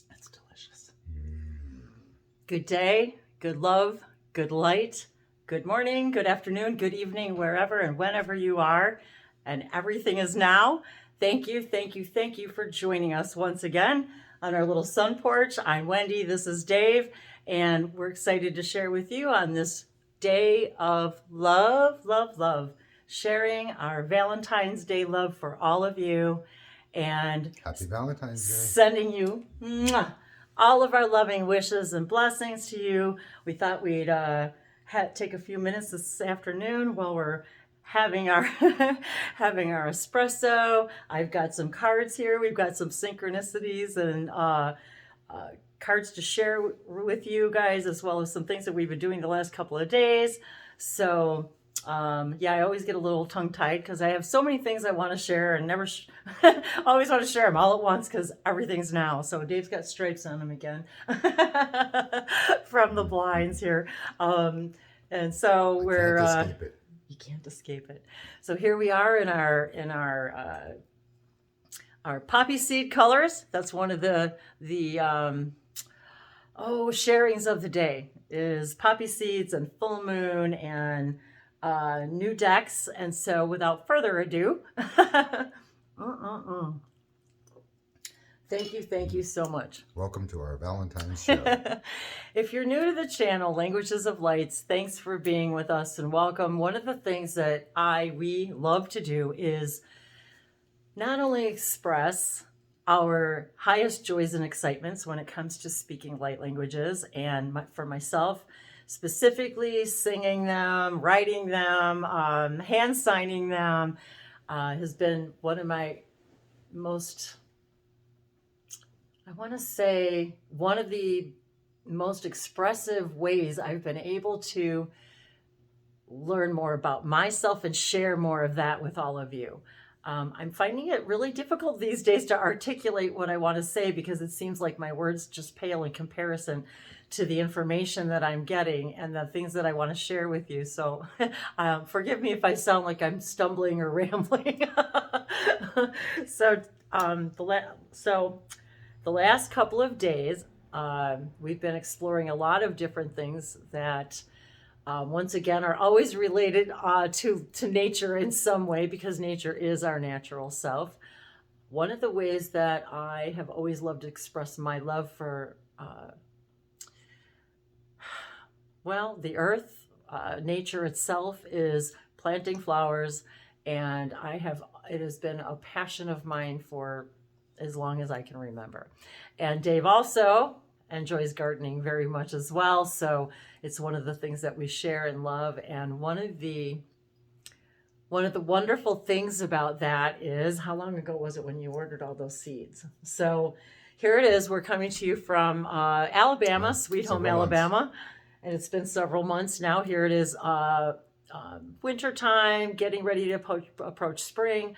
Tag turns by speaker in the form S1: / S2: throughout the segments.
S1: That's delicious. Good day, good love, good light, good morning, good afternoon, good evening, wherever and whenever you are, and everything is now. Thank you, thank you, thank you for joining us once again on our little sun porch. I'm Wendy, this is Dave, and we're excited to share with you on this day of love, love, love, sharing our Valentine's Day love for all of you. And
S2: happy Valentine's Day.
S1: Sending you all of our loving wishes and blessings to you. We thought we'd take a few minutes this afternoon while we're having our having our espresso. I've got some cards here. We've got some synchronicities and cards to share with you guys, as well as some things that we've been doing the last couple of days. So I always get a little tongue-tied because I have so many things I want to share and never always want to share them all at once because everything's now. So Dave's got stripes on him again from the blinds here. And so you can't escape it. So here we are in our poppy seed colors. That's one of the sharings of the day is poppy seeds and full moon and new decks. And so without further ado, thank you so much.
S2: Welcome to our Valentine's show.
S1: If you're new to the channel, Languages of Lights, thanks for being with us and welcome. One of the things that we love to do is not only express our highest joys and excitements when it comes to speaking light languages, and for myself, specifically singing them, writing them, hand signing them, has been one of my most, I want to say, one of the most expressive ways I've been able to learn more about myself and share more of that with all of you. I'm finding it really difficult these days to articulate what I want to say because it seems like my words just pale in comparison to the information that I'm getting and the things that I want to share with you. So forgive me if I sound like I'm stumbling or rambling. So the last couple of days, we've been exploring a lot of different things that once again are always related to nature in some way, because nature is our natural self. One of the ways that I have always loved to express my love for the earth, nature itself, is planting flowers, and it has been a passion of mine for as long as I can remember. And Dave also enjoys gardening very much as well, so it's one of the things that we share and love. And one of the wonderful things about that is, how long ago was it when you ordered all those seeds? So here it is. We're coming to you from Alabama, Sweet Home Alabama. And it's been several months now. Here it is, winter time, getting ready to approach spring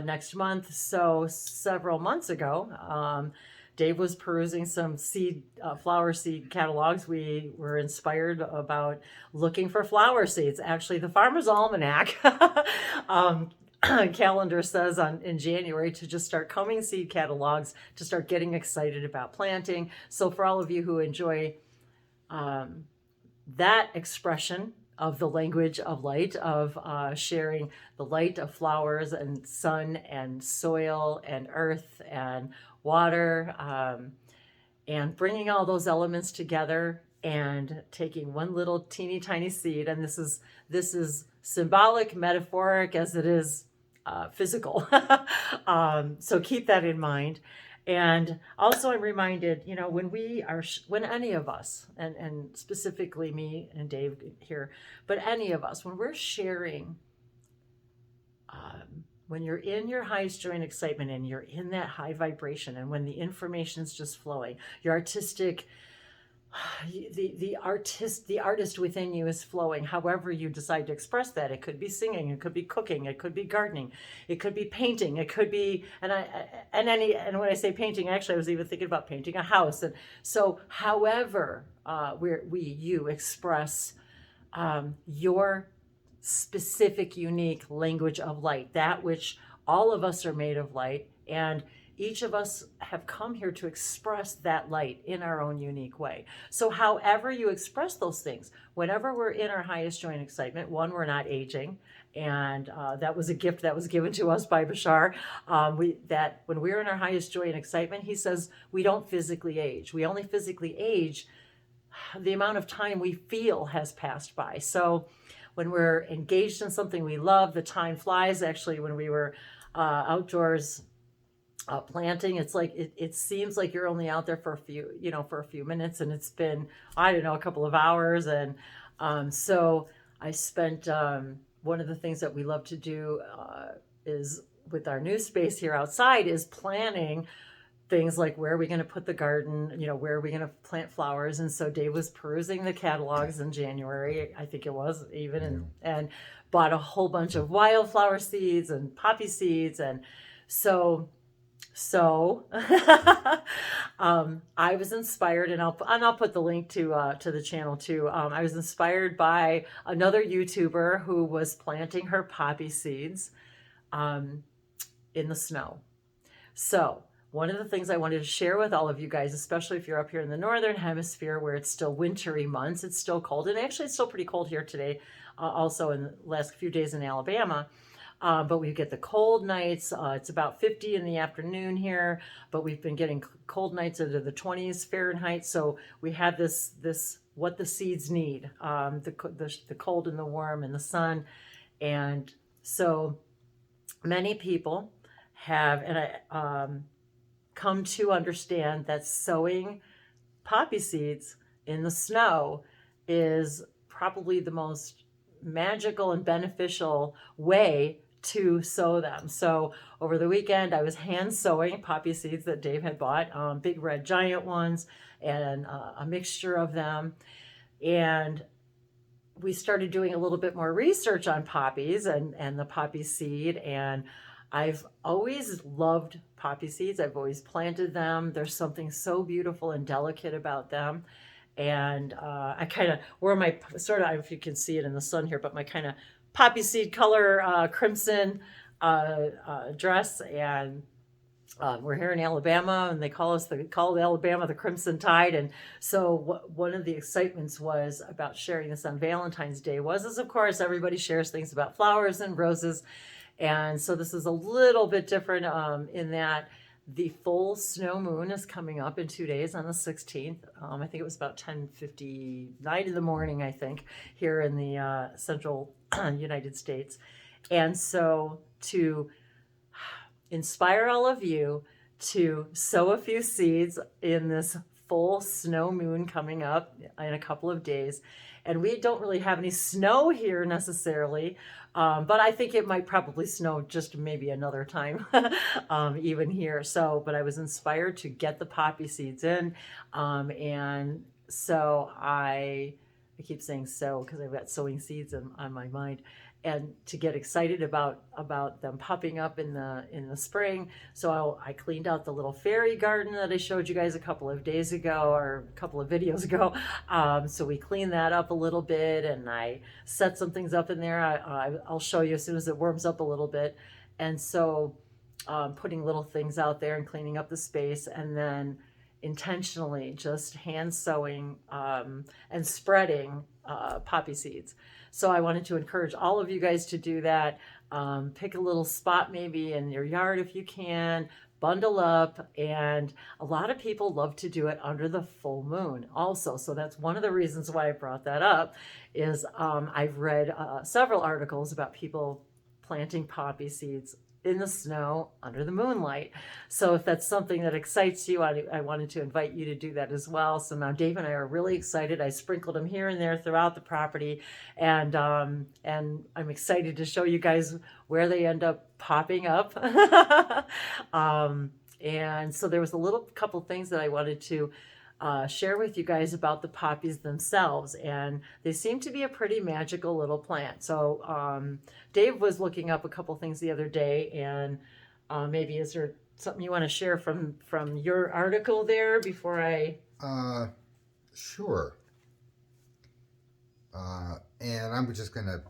S1: next month. So several months ago, Dave was perusing some flower seed catalogs. We were inspired about looking for flower seeds. Actually, the Farmer's Almanac calendar says in January to just start combing seed catalogs to start getting excited about planting. So for all of you who enjoy that expression of the language of light, of sharing the light of flowers and sun and soil and earth and water, and bringing all those elements together and taking one little teeny tiny seed. And this is symbolic, metaphoric, as it is physical. So keep that in mind. And also I'm reminded, when any of us, and specifically me and Dave here, but any of us, when we're sharing, when you're in your highest joy and excitement and you're in that high vibration, and when the information's just flowing, your artistic, the artist within you is flowing, however you decide to express that. It could be singing, it could be cooking, it could be gardening, it could be painting, it could be, and when I say painting, actually I was even thinking about painting a house. And so however you express your specific, unique language of light, that which all of us are made of light. And each of us have come here to express that light in our own unique way. So however you express those things, whenever we're in our highest joy and excitement, one, we're not aging. And that was a gift that was given to us by Bashar. That when we're in our highest joy and excitement, he says we don't physically age. We only physically age the amount of time we feel has passed by. So when we're engaged in something we love, the time flies. Actually, when we were outdoors planting, it's like it seems like you're only out there for a few minutes, and it's been, I don't know, a couple of hours. And so I spent one of the things that we love to do is with our new space here outside is planning things like where are we going to put the garden, where are we going to plant flowers. And so Dave was perusing the catalogs in January, I think it was even, and bought a whole bunch of wildflower seeds and poppy seeds. And so I was inspired, and I'll put the link to the channel too. I was inspired by another YouTuber who was planting her poppy seeds in the snow. So one of the things I wanted to share with all of you guys, especially if you're up here in the northern hemisphere where it's still wintry months, it's still cold, and actually it's still pretty cold here today, also in the last few days in Alabama. But we get the cold nights. It's about 50 in the afternoon here, but we've been getting cold nights into the 20s Fahrenheit. So we have this what the seeds need, the cold and the warm and the sun. And so many people have come to understand that sowing poppy seeds in the snow is probably the most magical and beneficial way to sow them. So over the weekend, I was hand sowing poppy seeds that Dave had bought, big red giant ones, and a mixture of them. And we started doing a little bit more research on poppies and the poppy seed. And I've always loved poppy seeds. I've always planted them. There's something so beautiful and delicate about them. And I kind of wore my, sort of, I don't know if you can see it in the sun here, but my kind of poppy seed color crimson dress. And we're here in Alabama, and they call Alabama the Crimson Tide. And so one of the excitements was about sharing this on Valentine's Day was of course, everybody shares things about flowers and roses. And so this is a little bit different in that the full snow moon is coming up in 2 days on the 16th. I think it was about 10:59 in the morning, I think, here in the central United States. And so to inspire all of you to sow a few seeds in this full snow moon coming up in a couple of days. And we don't really have any snow here necessarily, but I think it might probably snow just maybe another time, even here. So, but I was inspired to get the poppy seeds in, and so I keep saying so because I've got sowing seeds on my mind, and to get excited about them popping up in the spring. So I cleaned out the little fairy garden that I showed you guys a couple of days ago, or a couple of videos ago. So we cleaned that up a little bit, and I set some things up in there. I'll show you as soon as it warms up a little bit. And so putting little things out there and cleaning up the space, and then intentionally just hand sowing and spreading poppy seeds. So I wanted to encourage all of you guys to do that. Pick a little spot maybe in your yard if you can, bundle up. And a lot of people love to do it under the full moon also. So that's one of the reasons why I brought that up is I've read several articles about people planting poppy seeds in the snow under the moonlight. So if that's something that excites you, I wanted to invite you to do that as well. So now Dave and I are really excited. I sprinkled them here and there throughout the property, and I'm excited to show you guys where they end up popping up. And so there was a little couple things that I wanted to share with you guys about the poppies themselves, and they seem to be a pretty magical little plant. So Dave was looking up a couple things the other day, and maybe is there something you want to share from your article there before I?
S2: Sure. And I'm just gonna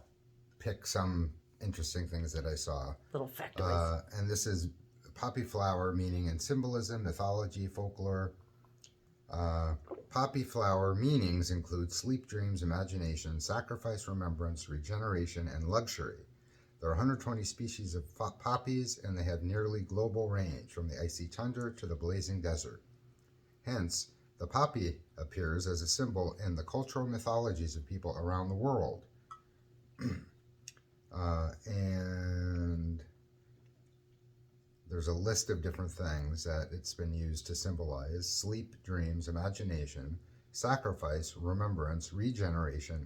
S2: pick some interesting things that I saw.
S1: Little factoids.
S2: And this is poppy flower meaning and symbolism, mythology, folklore. Poppy flower meanings include sleep, dreams, imagination, sacrifice, remembrance, regeneration, and luxury. There are 120 species of poppies, and they have nearly global range, from the icy tundra to the blazing desert. Hence, the poppy appears as a symbol in the cultural mythologies of people around the world. And there's a list of different things that it's been used to symbolize: sleep, dreams, imagination, sacrifice, remembrance, regeneration,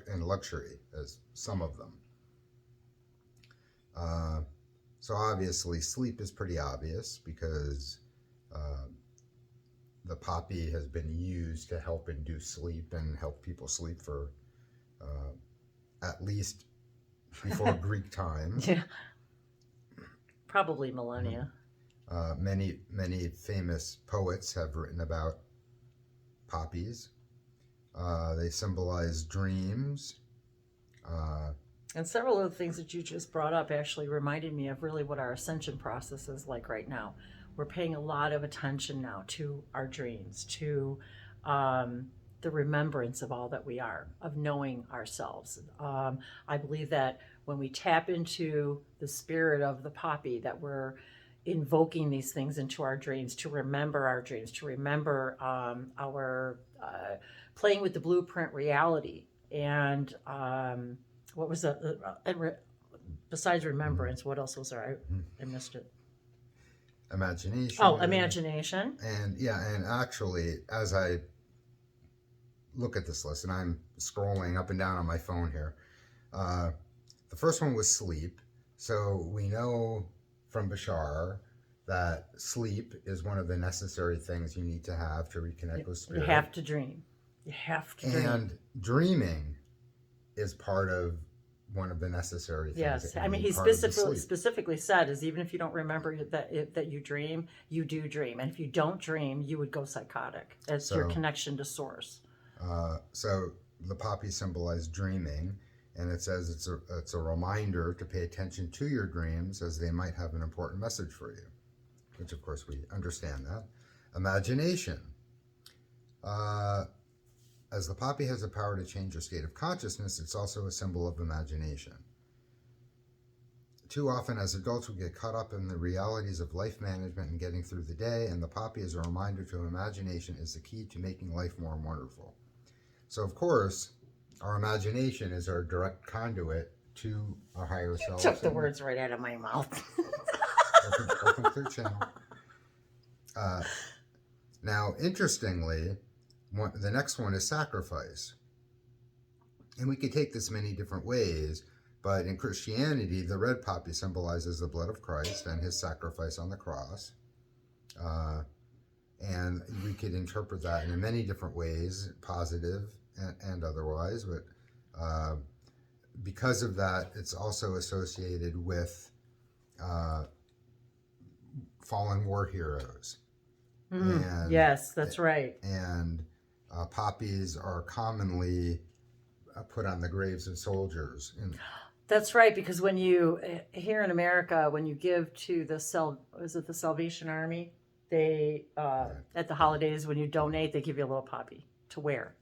S2: and luxury as some of them. So obviously sleep is pretty obvious because the poppy has been used to help induce sleep and help people sleep for at least before Greek times.
S1: Yeah. Probably millennia.
S2: Many famous poets have written about poppies. They symbolize dreams.
S1: And several of the things that you just brought up actually reminded me of really what our ascension process is like right now. We're paying a lot of attention now to our dreams, to the remembrance of all that we are, of knowing ourselves. I believe that when we tap into the spirit of the poppy, that we're invoking these things into our dreams, to remember our dreams, to remember our playing with the blueprint reality. And what was besides remembrance, what else was there? I missed it.
S2: Imagination.
S1: Oh, imagination.
S2: And actually, as I look at this list, and I'm scrolling up and down on my phone here, the first one was sleep. So we know from Bashar that sleep is one of the necessary things you need to have to reconnect with spirit.
S1: You have to dream. You have to dream.
S2: And dreaming is part of one of the necessary things.
S1: Yes, I mean, he specifically said is even if you don't remember that you dream, you do dream, and if you don't dream, you would go psychotic. That's your connection to source.
S2: So the poppy symbolized dreaming, and it says it's a reminder to pay attention to your dreams as they might have an important message for you, which of course we understand that. Imagination. As the poppy has the power to change your state of consciousness, it's also a symbol of imagination. Too often as adults we get caught up in the realities of life management and getting through the day, and the poppy as a reminder to imagination is the key to making life more wonderful. So of course, our imagination is our direct conduit to our higher self.
S1: Took the words right out of my mouth.
S2: Open clear channel. Now, interestingly, the next one is sacrifice. And we could take this many different ways, but in Christianity, the red poppy symbolizes the blood of Christ and his sacrifice on the cross. And we could interpret that in many different ways, positive and otherwise. But because of that, it's also associated with fallen war heroes.
S1: Yes, that's right.
S2: And poppies are commonly put on the graves of soldiers.
S1: That's right, because when you, here in America, when you give to the Salvation Army, they, at the holidays, when you donate, they give you a little poppy to wear.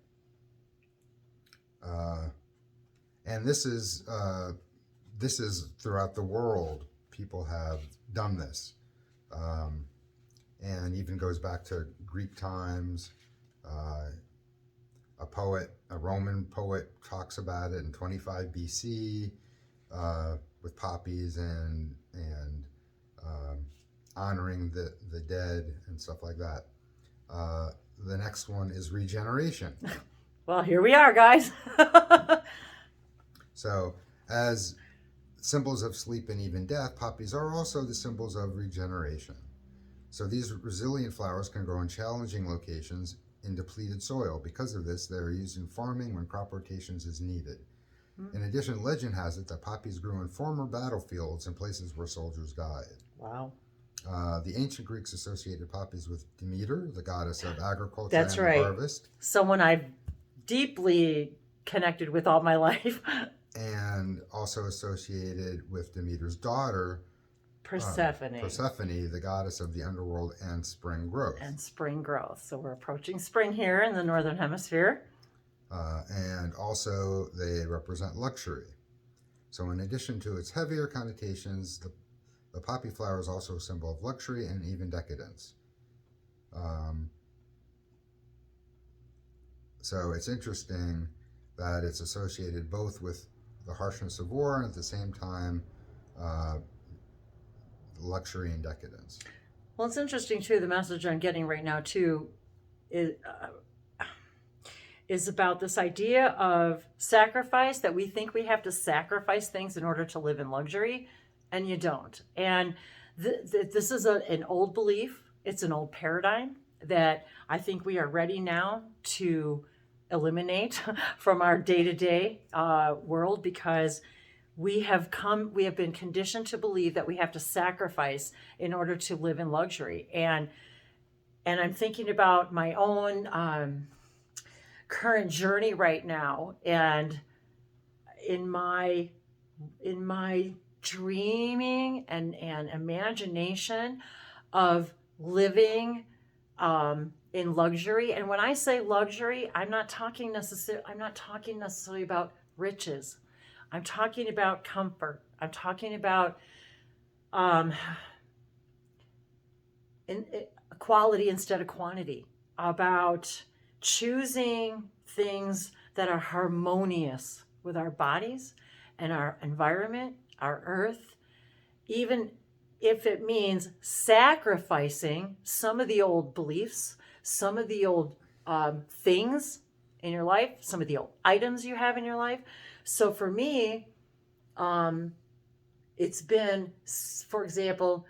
S2: And this is throughout the world, people have done this. And even goes back to Greek times. A Roman poet talks about it in 25 BC with poppies and honoring the dead and stuff like that. The next one is regeneration.
S1: Well, here we are, guys.
S2: So, as symbols of sleep and even death, poppies are also the symbols of regeneration. So these resilient flowers can grow in challenging locations in depleted soil. Because of this, they are used in farming when crop rotations is needed. In addition, legend has it that poppies grew in former battlefields and places where soldiers died.
S1: Wow.
S2: The ancient Greeks associated poppies with Demeter, the goddess of agriculture
S1: That's
S2: and
S1: right.
S2: harvest.
S1: Someone I've deeply connected with all my life.
S2: And also associated with Demeter's daughter, Persephone, the goddess of the underworld and spring growth.
S1: So we're approaching spring here in the northern hemisphere.
S2: And also they represent luxury. So in addition to its heavier connotations, the poppy flower is also a symbol of luxury and even decadence. So it's interesting that it's associated both with the harshness of war and at the same time luxury and decadence.
S1: Well, it's interesting too, the message I'm getting right now too is about this idea of sacrifice, that we think we have to sacrifice things in order to live in luxury, and you don't. And this is an old belief. It's an old paradigm that I think we are ready now to eliminate from our day-to-day world, because we have been conditioned to believe that we have to sacrifice in order to live in luxury. And I'm thinking about my own current journey right now, and in my dreaming and imagination of living in luxury. And when I say luxury, I'm not talking necessarily about riches. I'm talking about comfort. I'm talking about quality instead of quantity, about choosing things that are harmonious with our bodies and our environment, our earth, even if it means sacrificing some of the old beliefs, some of the old things in your life, some of the old items you have in your life. So for me, it's been, for example,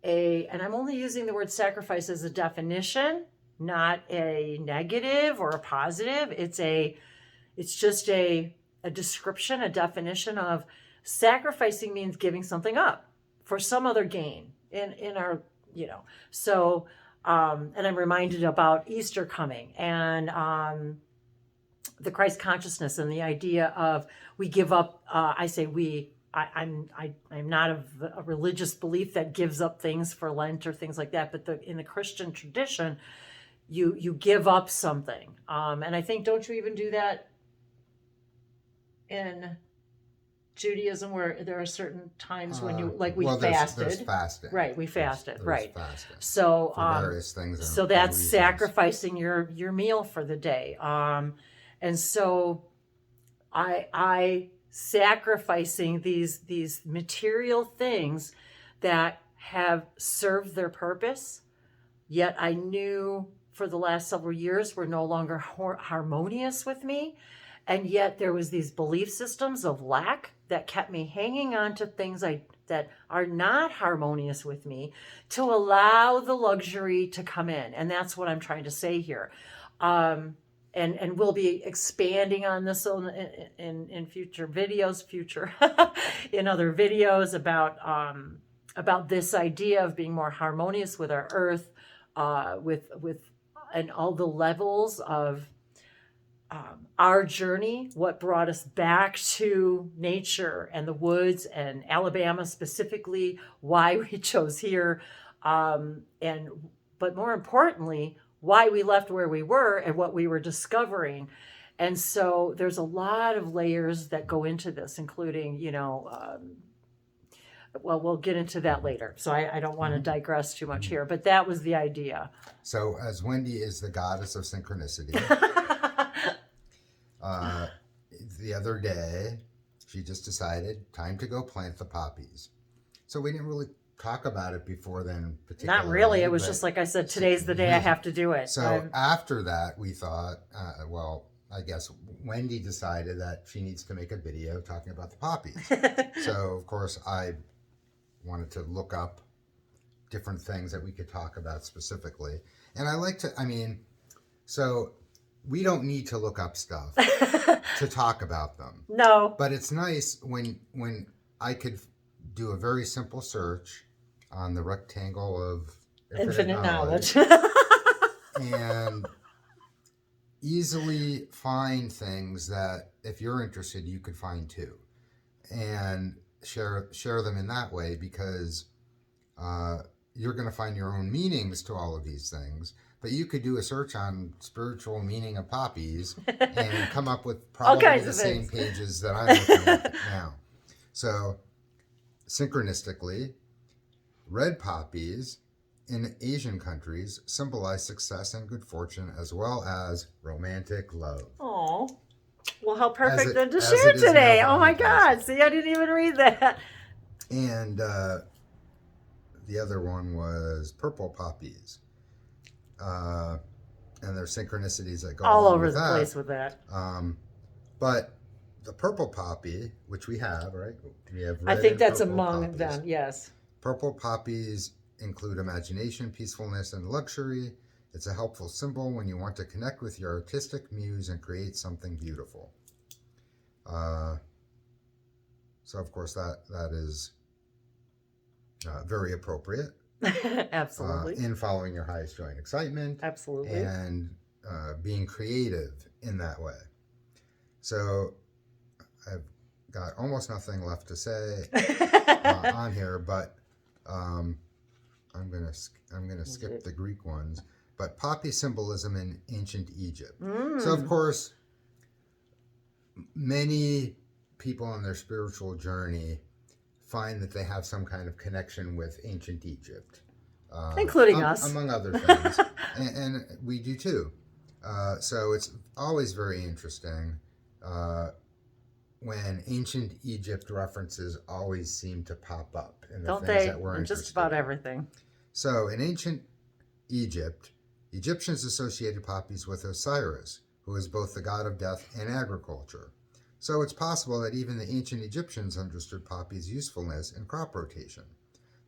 S1: and I'm only using the word sacrifice as a definition, not a negative or a positive. It's just a description, a definition of sacrificing means giving something up for some other gain in our, so, and I'm reminded about Easter coming and the Christ consciousness and the idea of we give up, I'm not of a religious belief that gives up things for Lent or things like that, but in the Christian tradition, you give up something. And I think, don't you even do that in Judaism, where there are certain times when you, like, we fasted.
S2: There's fasting.
S1: Right, we fasted,
S2: there's
S1: right.
S2: Fasting
S1: so
S2: for various things.
S1: So that's sacrificing your meal for the day. And so I sacrificing these material things that have served their purpose, yet I knew for the last several years were no longer harmonious with me. And yet there was these belief systems of lack that kept me hanging on to things that are not harmonious with me, to allow the luxury to come in. And that's what I'm trying to say here. And we'll be expanding on this in future videos, in other videos about this idea of being more harmonious with our earth, with and all the levels of our journey, what brought us back to nature and the woods and Alabama specifically, why we chose here, but more importantly, why we left where we were and what we were discovering. And so there's a lot of layers that go into this, including, well, we'll get into that later. So I don't want to digress too much here, but that was the idea.
S2: So as Wendy is the goddess of synchronicity, the other day, she just decided, time to go plant the poppies. So we didn't really talk about it before then, particularly.
S1: Not really. It was just like I said, today's the day I have to do it.
S2: So after that, we thought, I guess Wendy decided that she needs to make a video talking about the poppies. So, of course, I wanted to look up different things that we could talk about specifically. And so we don't need to look up stuff to talk about them.
S1: No.
S2: But it's nice when I could do a very simple search on the rectangle of infinite knowledge. And easily find things that, if you're interested, you could find too, and share them in that way, because You're going to find your own meanings to all of these things. But you could do a search on spiritual meaning of poppies and come up with probably the same pages that I'm looking at now. So, synchronistically, red poppies in Asian countries symbolize success and good fortune as well as romantic love.
S1: Oh, well, how perfect then to share today. Oh my God. See, I didn't even read that.
S2: And the other one was purple poppies. And there's synchronicities that go
S1: all over the
S2: that.
S1: place with that.
S2: But the purple poppy, which we have, right? We have
S1: I think that's among poppies. Them, yes.
S2: Purple poppies include imagination, peacefulness, and luxury. It's a helpful symbol when you want to connect with your artistic muse and create something beautiful. So, of course, that is very appropriate.
S1: Absolutely.
S2: In following your highest joy and excitement.
S1: Absolutely.
S2: And being creative in that way. So I've got almost nothing left to say on here, but I'm gonna skip the Greek ones. But poppy symbolism in ancient Egypt. So of course, many people on their spiritual journey find that they have some kind of connection with ancient Egypt.
S1: Including us.
S2: Among other things. and we do too. So it's always very interesting when ancient Egypt references always seem to pop up in the things that we're interested in.
S1: Just about everything.
S2: So in ancient Egypt, Egyptians associated poppies with Osiris, who is both the god of death and agriculture. So it's possible that even the ancient Egyptians understood poppies' usefulness in crop rotation.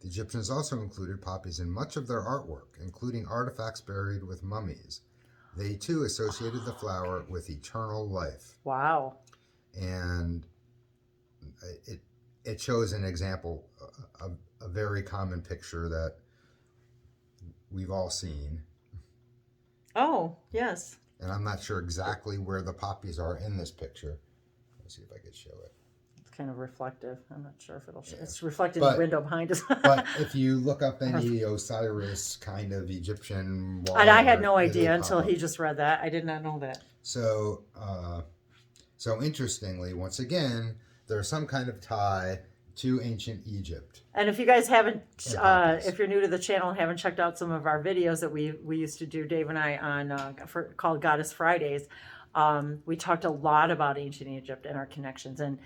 S2: The Egyptians also included poppies in much of their artwork, including artifacts buried with mummies. They too associated the flower with eternal life.
S1: Wow.
S2: And it shows an example, a very common picture that we've all seen.
S1: Oh, yes.
S2: And I'm not sure exactly where the poppies are in this picture. Let's see if I could show it.
S1: It's kind of reflective. I'm not sure if it'll show. Yeah. It's reflected in the window behind us.
S2: But if you look up any Osiris kind of Egyptian wall,
S1: and I had no idea until he just read that. I did not know that.
S2: So, so interestingly, once again, there's some kind of tie to ancient Egypt.
S1: And if you guys haven't, if you're new to the channel and haven't checked out some of our videos that we used to do, Dave and I, on called Goddess Fridays, we talked a lot about ancient Egypt and our connections and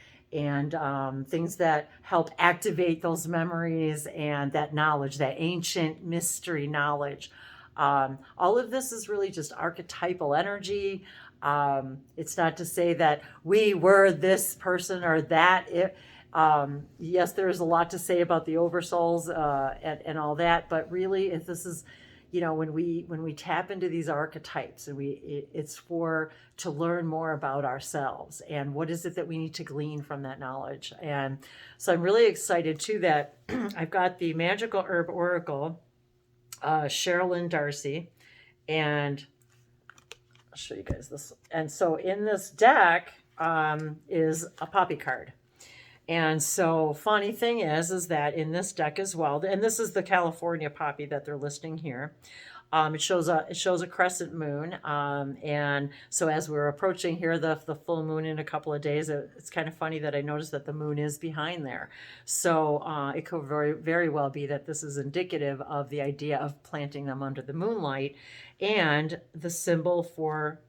S1: things that help activate those memories and that knowledge, that ancient mystery knowledge. All of this is really just archetypal energy. It's not to say that we were this person or that. Yes, there is a lot to say about the oversouls and all that, but really, if this is, when we tap into these archetypes, and it's to learn more about ourselves and what is it that we need to glean from that knowledge. And so I'm really excited too that I've got the Magical Herb Oracle, Sherilyn Darcy, and I'll show you guys this. And so in this deck is a poppy card. And so funny thing is that in this deck as well, and this is the California poppy that they're listing here. It shows a crescent moon. And so as we're approaching here, the full moon in a couple of days, it's kind of funny that I noticed that the moon is behind there. So it could very, very well be that this is indicative of the idea of planting them under the moonlight. And the symbol for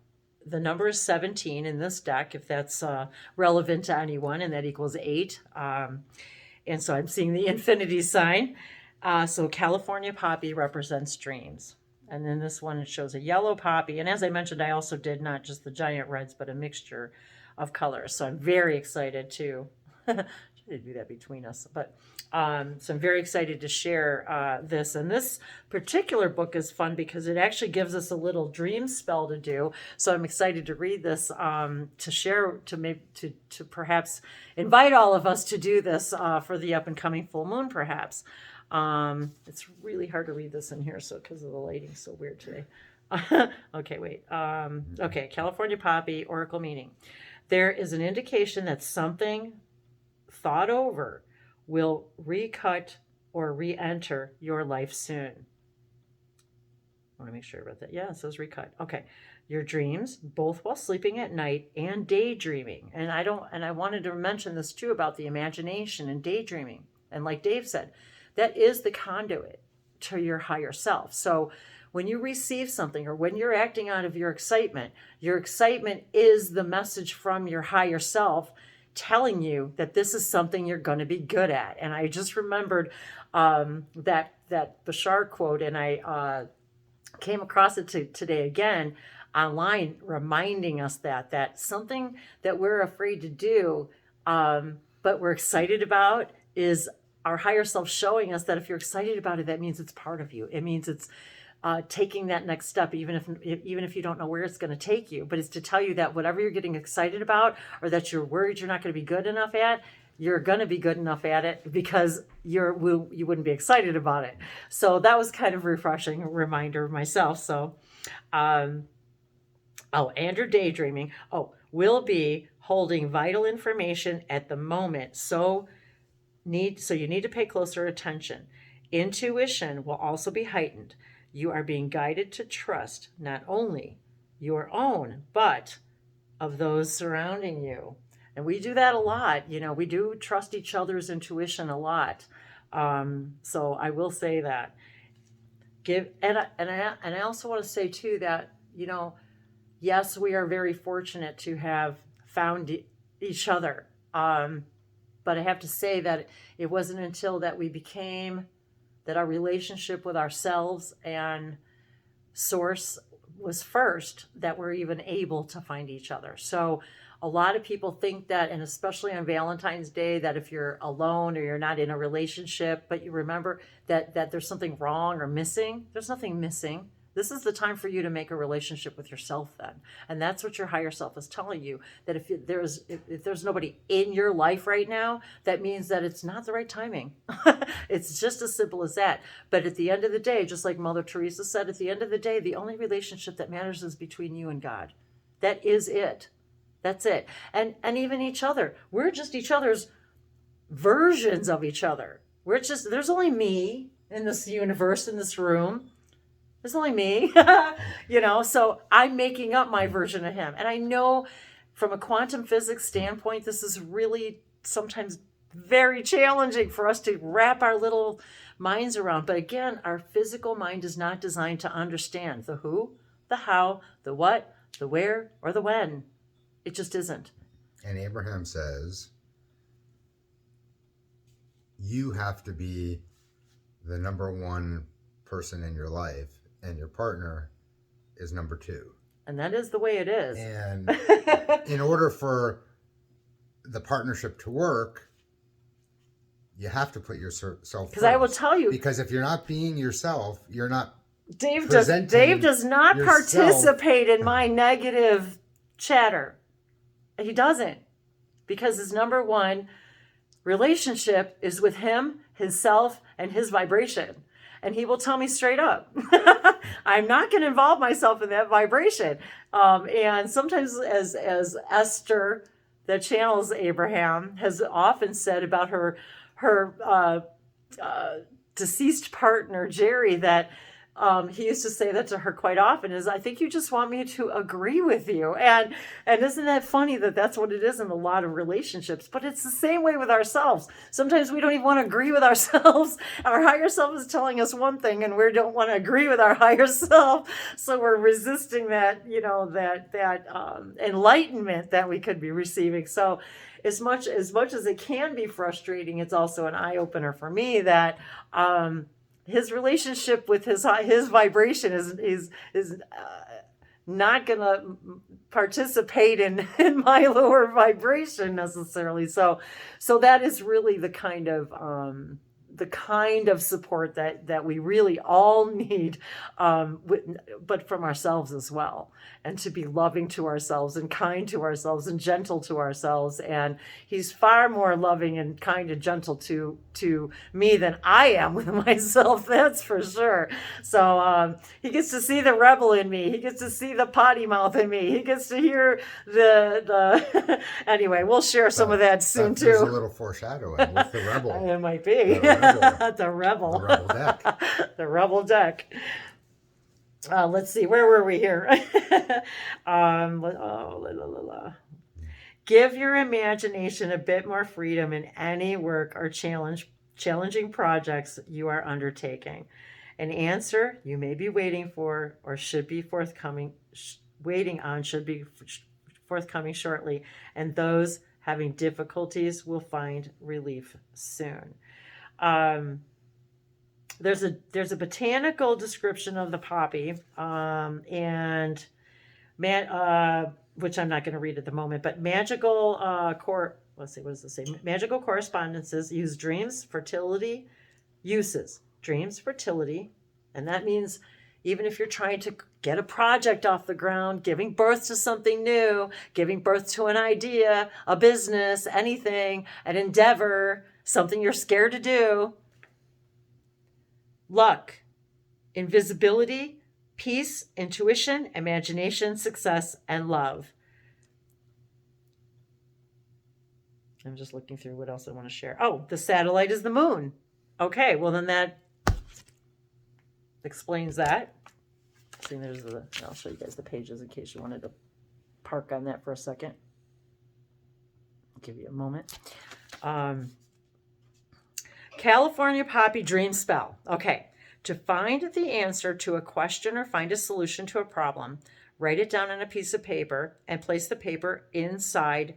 S1: the number is 17 in this deck, if that's relevant to anyone, and that equals 8. And so I'm seeing the infinity sign. So California poppy represents dreams. And then this one, it shows a yellow poppy. And as I mentioned, I also did not just the giant reds, but a mixture of colors. So I'm very excited to do that between us. But so I'm very excited to share this. And this particular book is fun because it actually gives us a little dream spell to do. So I'm excited to read this, to share, to perhaps invite all of us to do this for the up and coming full moon, perhaps. It's really hard to read this in here, so because of the lighting, so weird today. Okay, wait. Okay, California poppy, oracle meaning. There is an indication that something thought over will recut or re-enter your life soon. I want to make sure about that. Yeah, it says recut. Okay. Your dreams, both while sleeping at night and daydreaming. And I wanted to mention this too about the imagination and daydreaming. And like Dave said, that is the conduit to your higher self. So when you receive something or when you're acting out of your excitement is the message from your higher self telling you that this is something you're going to be good at. And I just remembered that Bashar quote, and I came across it today again online, reminding us that something that we're afraid to do, but we're excited about, is our higher self showing us that if you're excited about it, that means it's part of you. It means it's taking that next step, even if you don't know where it's going to take you. But it's to tell you that whatever you're getting excited about, or that you're worried you're not going to be good enough at, you're going to be good enough at it, because you wouldn't be excited about it. So that was kind of a refreshing reminder of myself. So, and your daydreaming. Will be holding vital information at the moment. So you need to pay closer attention. Intuition will also be heightened. You are being guided to trust not only your own, but of those surrounding you. And we do that a lot. We do trust each other's intuition a lot. So I will say that. And I also want to say too that, yes, we are very fortunate to have found each other. But I have to say that it wasn't until that that our relationship with ourselves and Source was first that we're even able to find each other. So a lot of people think that, and especially on Valentine's Day, that if you're alone or you're not in a relationship, but you remember that there's something wrong or missing. There's nothing missing. This is the time for you to make a relationship with yourself then. And that's what your higher self is telling you, that if there's nobody in your life right now, that means that it's not the right timing. It's just as simple as that. But at the end of the day, just like Mother Teresa said, at the end of the day, the only relationship that matters is between you and God. That is it. That's it. And even each other. We're just each other's versions of each other. There's only me in this universe, in this room. There's only me, so I'm making up my version of him. And I know from a quantum physics standpoint, this is really sometimes very challenging for us to wrap our little minds around. But again, our physical mind is not designed to understand the who, the how, the what, the where, or the when. It just isn't.
S2: And Abraham says, you have to be the number one person in your life, and your partner is number two.
S1: And that is the way it is.
S2: And in order for the partnership to work, you have to put yourself first.
S1: Because I will tell you.
S2: Because if you're not being yourself, you're not
S1: Dave does not participate in my negative chatter. He doesn't. Because his number one relationship is with him, himself, and his vibration. And he will tell me straight up, I'm not going to involve myself in that vibration. And sometimes, as Esther, that channels Abraham, has often said about her deceased partner, Jerry, that he used to say that to her quite often, is, I think you just want me to agree with you. And isn't that funny that that's what it is in a lot of relationships? But it's the same way with ourselves. Sometimes we don't even want to agree with ourselves. Our higher self is telling us one thing, and we don't want to agree with our higher self. So we're resisting that, that enlightenment that we could be receiving. So as much as it can be frustrating, it's also an eye-opener for me that his relationship with his vibration is not going to participate in my lower vibration necessarily. So that is really the kind of support that we really all need, but from ourselves as well, and to be loving to ourselves and kind to ourselves and gentle to ourselves. And he's far more loving and kind and gentle to me than I am with myself, that's for sure. So he gets to see the rebel in me. He gets to see the potty mouth in me. He gets to hear the anyway, we'll share some of that soon too.
S2: There's a little foreshadowing with the rebel.
S1: It might be.
S2: or
S1: The rebel.
S2: the rebel deck.
S1: The rebel deck. Let's see, where were we here? Give your imagination a bit more freedom in any work or challenging projects you are undertaking. An answer you may be waiting for or should be forthcoming, waiting on should be forthcoming shortly, and those having difficulties will find relief soon. There's a botanical description of the poppy, and which I'm not going to read at the moment, but magical let's see, what does it say? Magical correspondences use dreams, fertility, and that means even if you're trying to get a project off the ground, giving birth to something new, giving birth to an idea, a business, anything, an endeavor, something you're scared to do. Luck, invisibility, peace, intuition, imagination, success, and love. I'm just looking through what else I want to share. Oh, the satellite is the moon. Okay, well then that explains that. See, I'll show you guys the pages in case you wanted to park on that for a second. I'll give you a moment. California Poppy Dream Spell. Okay, to find the answer to a question or find a solution to a problem, write it down on a piece of paper and place the paper inside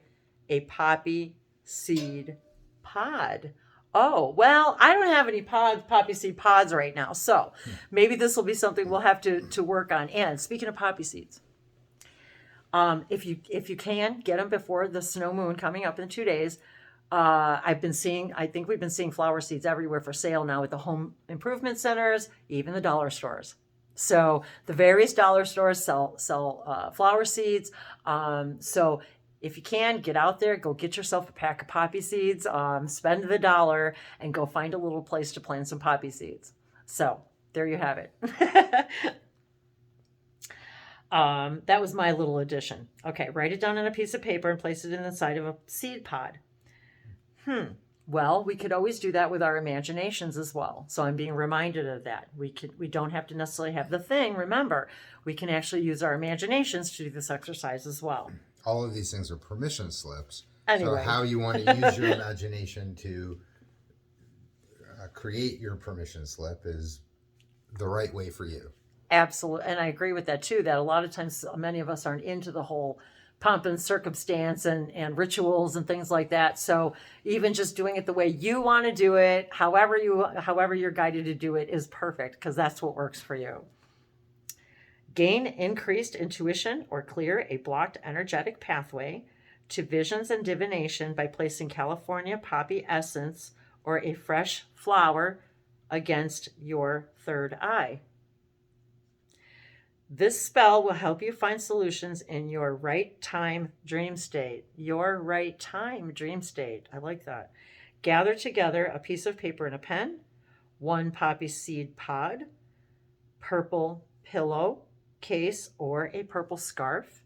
S1: a poppy seed pod. Oh, well, I don't have any poppy seed pods right now, so maybe this will be something we'll have to work on. And speaking of poppy seeds, if you can, get them before the snow moon coming up in 2 days. I think we've been seeing flower seeds everywhere for sale now at the home improvement centers, even the dollar stores. So the various dollar stores sell flower seeds. So if you can, get out there, go get yourself a pack of poppy seeds, spend the $1 and go find a little place to plant some poppy seeds. So there you have it. That was my little addition. Okay, write it down on a piece of paper and place it inside of a seed pod. Well, we could always do that with our imaginations as well. So I'm being reminded of that. We don't have to necessarily have the thing. Remember, we can actually use our imaginations to do this exercise as well.
S2: All of these things are permission slips.
S1: Anyway.
S2: So how you want to use your imagination to create your permission slip is the right way for you.
S1: Absolutely. And I agree with that too, that a lot of times many of us aren't into the whole pomp and circumstance and rituals and things like that. So even just doing it the way you want to do it, however you're guided to do it is perfect, because that's what works for you. Gain increased intuition or clear a blocked energetic pathway to visions and divination by placing California poppy essence or a fresh flower against your third eye. This spell will help you find solutions in your right time dream state. Your right time dream state. I like that. Gather together a piece of paper and a pen, 1 poppy seed pod, purple pillow case or a purple scarf,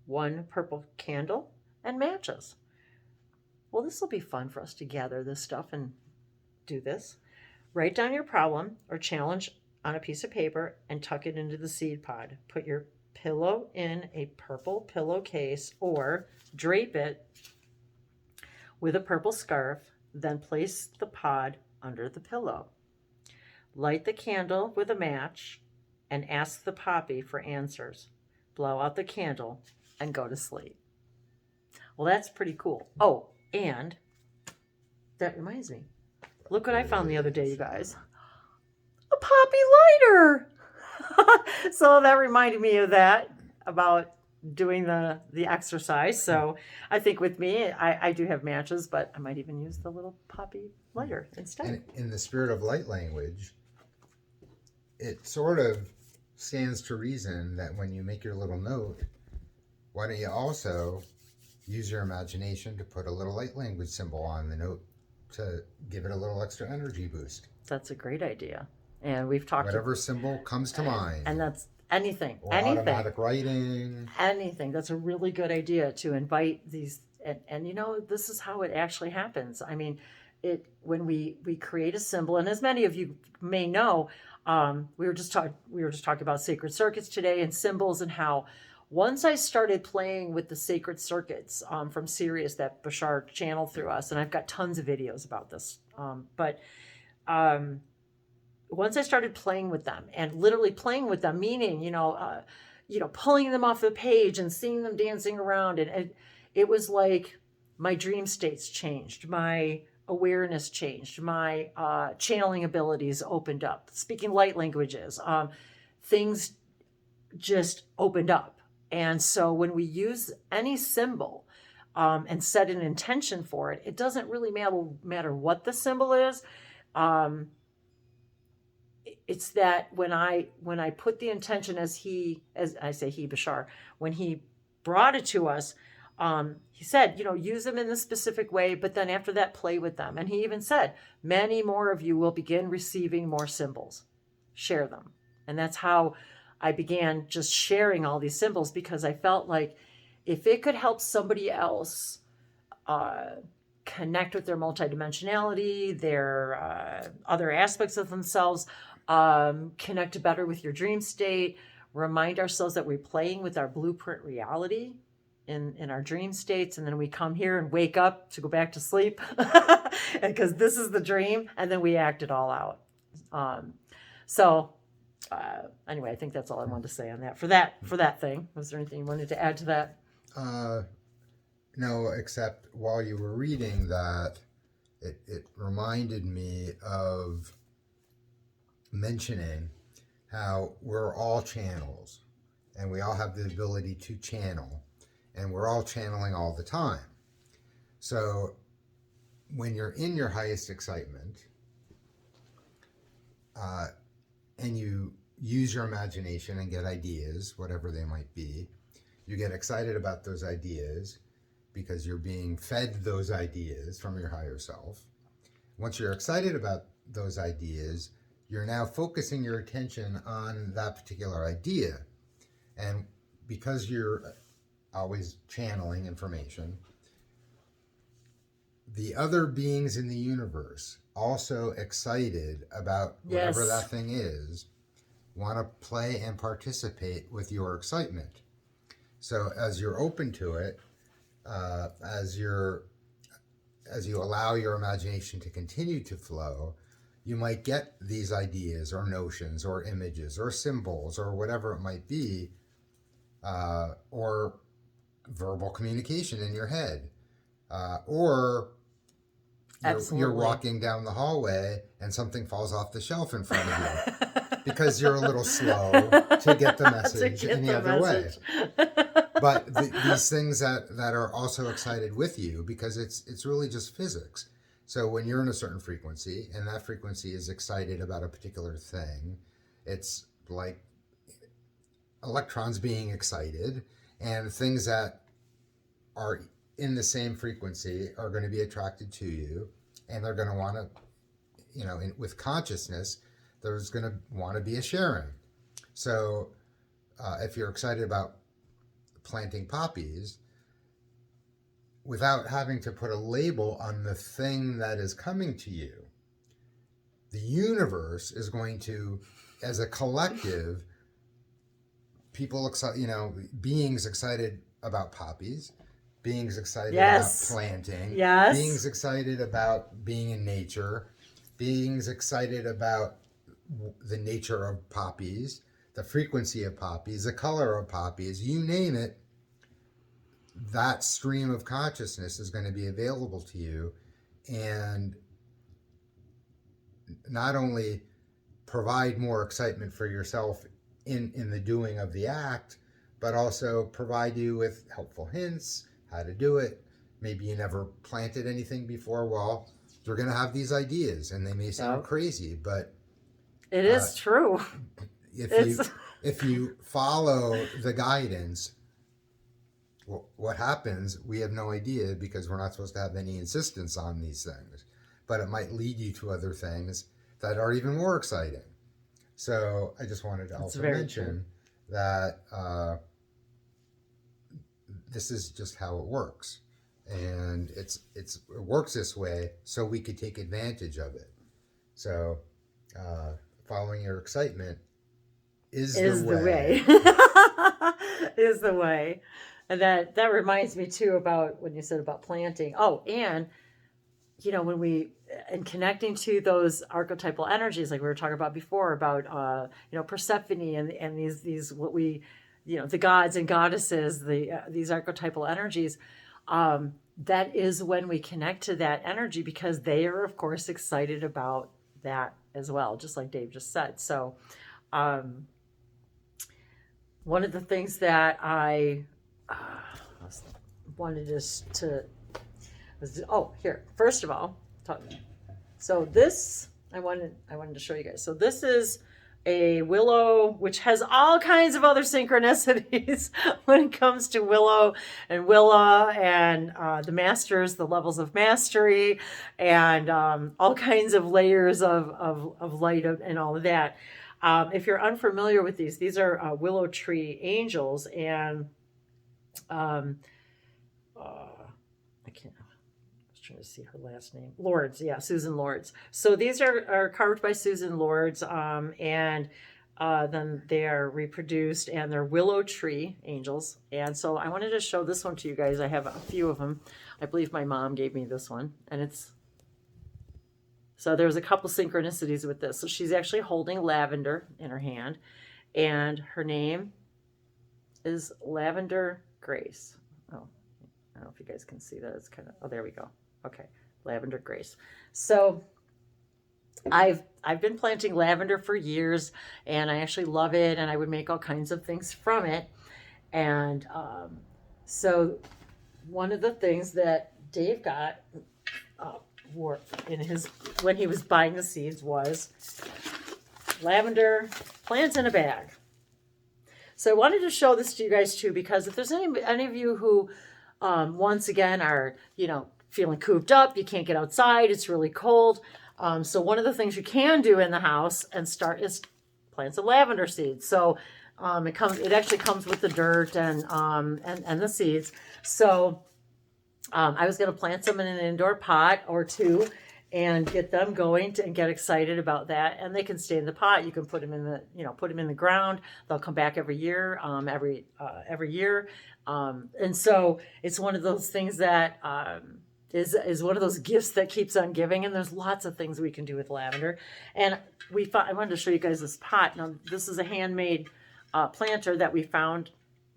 S1: 1 purple candle, and matches. Well, this will be fun for us to gather this stuff and do this. Write down your problem or challenge on a piece of paper and tuck it into the seed pod. Put your pillow in a purple pillowcase or drape it with a purple scarf, then place the pod under the pillow. Light the candle with a match and ask the poppy for answers. Blow out the candle and go to sleep. Well, that's pretty cool. Oh, and that reminds me. Look what I found the other day, you guys. A poppy lighter. So that reminded me of that, about doing the exercise. So I think with me, I do have matches, but I might even use the little poppy lighter instead.
S2: And in the spirit of light language, it sort of stands to reason that when you make your little note, why don't you also use your imagination to put a little light language symbol on the note to give it a little extra energy boost.
S1: That's a great idea. And we've talked
S2: whatever symbol comes to mind.
S1: And that's anything.
S2: Or
S1: anything.
S2: automatic writing.
S1: Anything. That's a really good idea to invite these. And you know, this is how it actually happens. I mean, when we create a symbol, and as many of you may know, we were just talking about sacred circuits today and symbols, and how once I started playing with the sacred circuits from Sirius that Bashar channeled through us, and I've got tons of videos about this, but once I started playing with them, and literally playing with them, meaning, pulling them off the page and seeing them dancing around, and it was like my dream states changed, my awareness changed, my channeling abilities opened up, speaking light languages, things just opened up. And so when we use any symbol and set an intention for it, it doesn't really matter what the symbol is. It's that when I put the intention, as I say he, Bashar, when he brought it to us, he said, use them in this specific way, but then after that, play with them. And he even said, many more of you will begin receiving more symbols. Share them. And that's how I began just sharing all these symbols, because I felt like if it could help somebody else connect with their multidimensionality, their other aspects of themselves, connect better with your dream state, remind ourselves that we're playing with our blueprint reality in our dream states, and then we come here and wake up to go back to sleep because this is the dream, and then we act it all out. Anyway, I think that's all I wanted to say on that. For that thing, was there anything you wanted to add to that?
S2: No, except while you were reading that, it reminded me of mentioning how we're all channels, and we all have the ability to channel, and we're all channeling all the time. So when you're in your highest excitement, and you use your imagination and get ideas, whatever they might be, you get excited about those ideas because you're being fed those ideas from your higher self. Once you're excited about those ideas, you're now focusing your attention on that particular idea. And because you're always channeling information, the other beings in the universe, also excited about whatever that thing is, want to play and participate with your excitement. So as you're open to it, as you allow your imagination to continue to flow, you might get these ideas or notions or images or symbols or whatever it might be, or verbal communication in your head, or you're walking down the hallway and something falls off the shelf in front of you because you're a little slow to get the message any other way. But these things that are also excited with you, because it's really just physics. So when you're in a certain frequency and that frequency is excited about a particular thing, it's like electrons being excited, and things that are in the same frequency are going to be attracted to you, and they're going to want to, with consciousness, there's going to want to be a sharing. So if you're excited about planting poppies, without having to put a label on the thing that is coming to you, the universe is going to, as a collective, beings excited about poppies, beings excited about planting, beings excited about being in nature, beings excited about the nature of poppies, the frequency of poppies, the color of poppies, you name it, that stream of consciousness is going to be available to you, and not only provide more excitement for yourself in the doing of the act, but also provide you with helpful hints, how to do it. Maybe you never planted anything before. Well, you're going to have these ideas, and they may sound crazy, but
S1: it is true.
S2: If you follow the guidance, what happens, we have no idea, because we're not supposed to have any insistence on these things. But it might lead you to other things that are even more exciting. So I just wanted to also mention that this is just how it works. and it works this way so we could take advantage of it. So, following your excitement is the way.
S1: Is the way. And that reminds me too about when you said about planting. Oh, and when and connecting to those archetypal energies, like we were talking about before, about Persephone and these what we, the gods and goddesses, these archetypal energies. That is when we connect to that energy, because they are, of course, excited about that as well, just like Dave just said. So, one of the things that I wanted to here, first of all, so this I wanted to show you guys. So this is a willow, which has all kinds of other synchronicities when it comes to Willow and Willa and the masters, the levels of mastery, and all kinds of layers of light and all of that. If you're unfamiliar with these are willow tree angels, and I can't. I was trying to see her last name. Lords, yeah, Susan Lords. So these are carved by Susan Lords, and then they are reproduced, and they're willow tree angels. And so I wanted to show this one to you guys. I have a few of them. I believe my mom gave me this one, and so there's a couple synchronicities with this. So she's actually holding lavender in her hand, and her name is Lavender Grace. Oh, I don't know if you guys can see that. It's kind of, oh, there we go. Okay, Lavender Grace. So I've been planting lavender for years, and I actually love it, and I would make all kinds of things from it. And so one of the things that Dave got when he was buying the seeds was lavender plants in a bag. So I wanted to show this to you guys too, because if there's any of you who once again are feeling cooped up, you can't get outside, it's really cold, so one of the things you can do in the house and start is plant some lavender seeds. So it actually comes with the dirt and the seeds. So I was going to plant some in an indoor pot or two and get them going and get excited about that. And they can stay in the pot. You can put them in the ground. They'll come back every year, every year. And so it's one of those things that is one of those gifts that keeps on giving. And there's lots of things we can do with lavender. And I wanted to show you guys this pot. Now, this is a handmade planter that we found.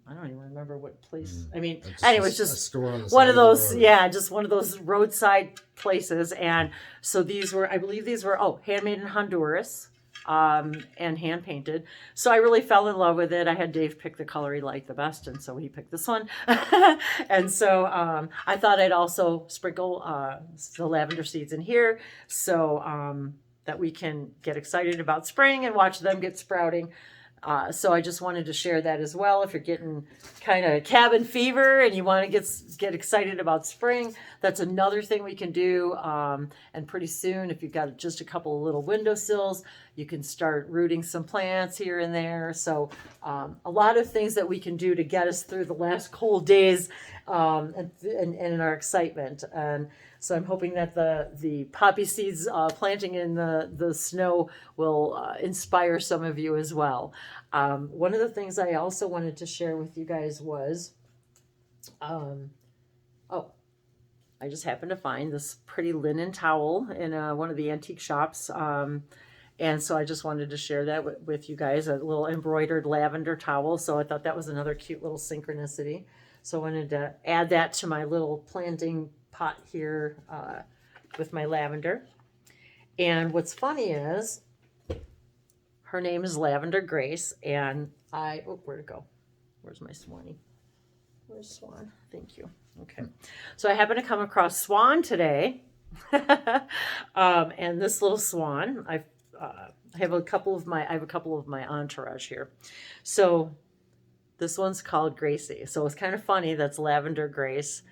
S1: I don't even remember what place. I mean, anyway, it's just
S2: a store on the
S1: one
S2: side
S1: of those,
S2: the road.
S1: yeah, just one of those roadside places. And so I believe these were, handmade in Honduras, and hand painted. So I really fell in love with it. I had Dave pick the color he liked the best, and so he picked this one. And so I thought I'd also sprinkle the lavender seeds in here, so that we can get excited about spring and watch them get sprouting. So I just wanted to share that as well. If you're getting kind of cabin fever and you want to get excited about spring, that's another thing we can do. And pretty soon, if you've got just a couple of little windowsills, you can start rooting some plants here and there. So a lot of things that we can do to get us through the last cold days, and in our excitement. And so I'm hoping that the poppy seeds planting in the snow will inspire some of you as well. One of the things I also wanted to share with you guys was, I just happened to find this pretty linen towel in one of the antique shops. And so I just wanted to share that with you guys, a little embroidered lavender towel. So I thought that was another cute little synchronicity. So I wanted to add that to my little planting pot here with my lavender. And what's funny is her name is Lavender Grace, and where'd it go? Where's my Swanee? Where's Swan? Thank you. Okay. So I happened to come across Swan today. And this little swan, I have a couple of my entourage here. So this one's called Gracie. So it's kind of funny, that's Lavender Grace,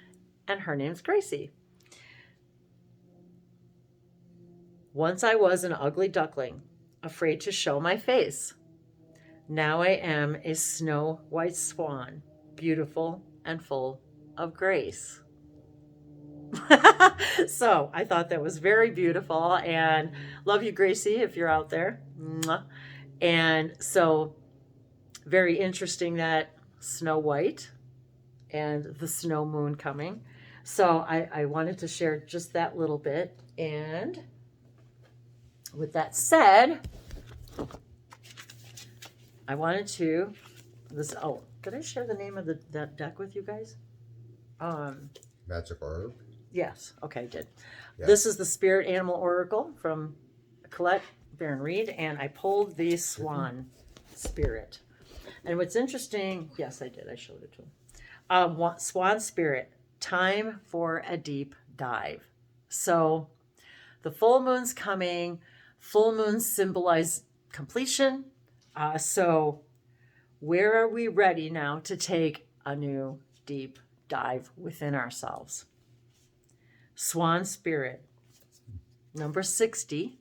S1: and her name's Gracie. Once I was an ugly duckling, afraid to show my face. Now I am a snow white swan, beautiful and full of grace. So I thought that was very beautiful, and love you, Gracie, if you're out there. Mwah. And so very interesting that Snow White and the snow moon coming. So I wanted to share just that little bit. And with that said, I wanted to did I share the name of that deck with you guys?
S2: Magic Orb.
S1: Yes. Okay, I did.
S2: Yes.
S1: This is the Spirit Animal Oracle from Colette Baron Reed, and I pulled the Swan Spirit. And what's interesting, yes, I did. I showed it to him. Swan Spirit, time for a deep dive. So the full moon's coming. Full moons symbolize completion. So where are we ready now to take a new deep dive within ourselves? Swan Spirit, number 60.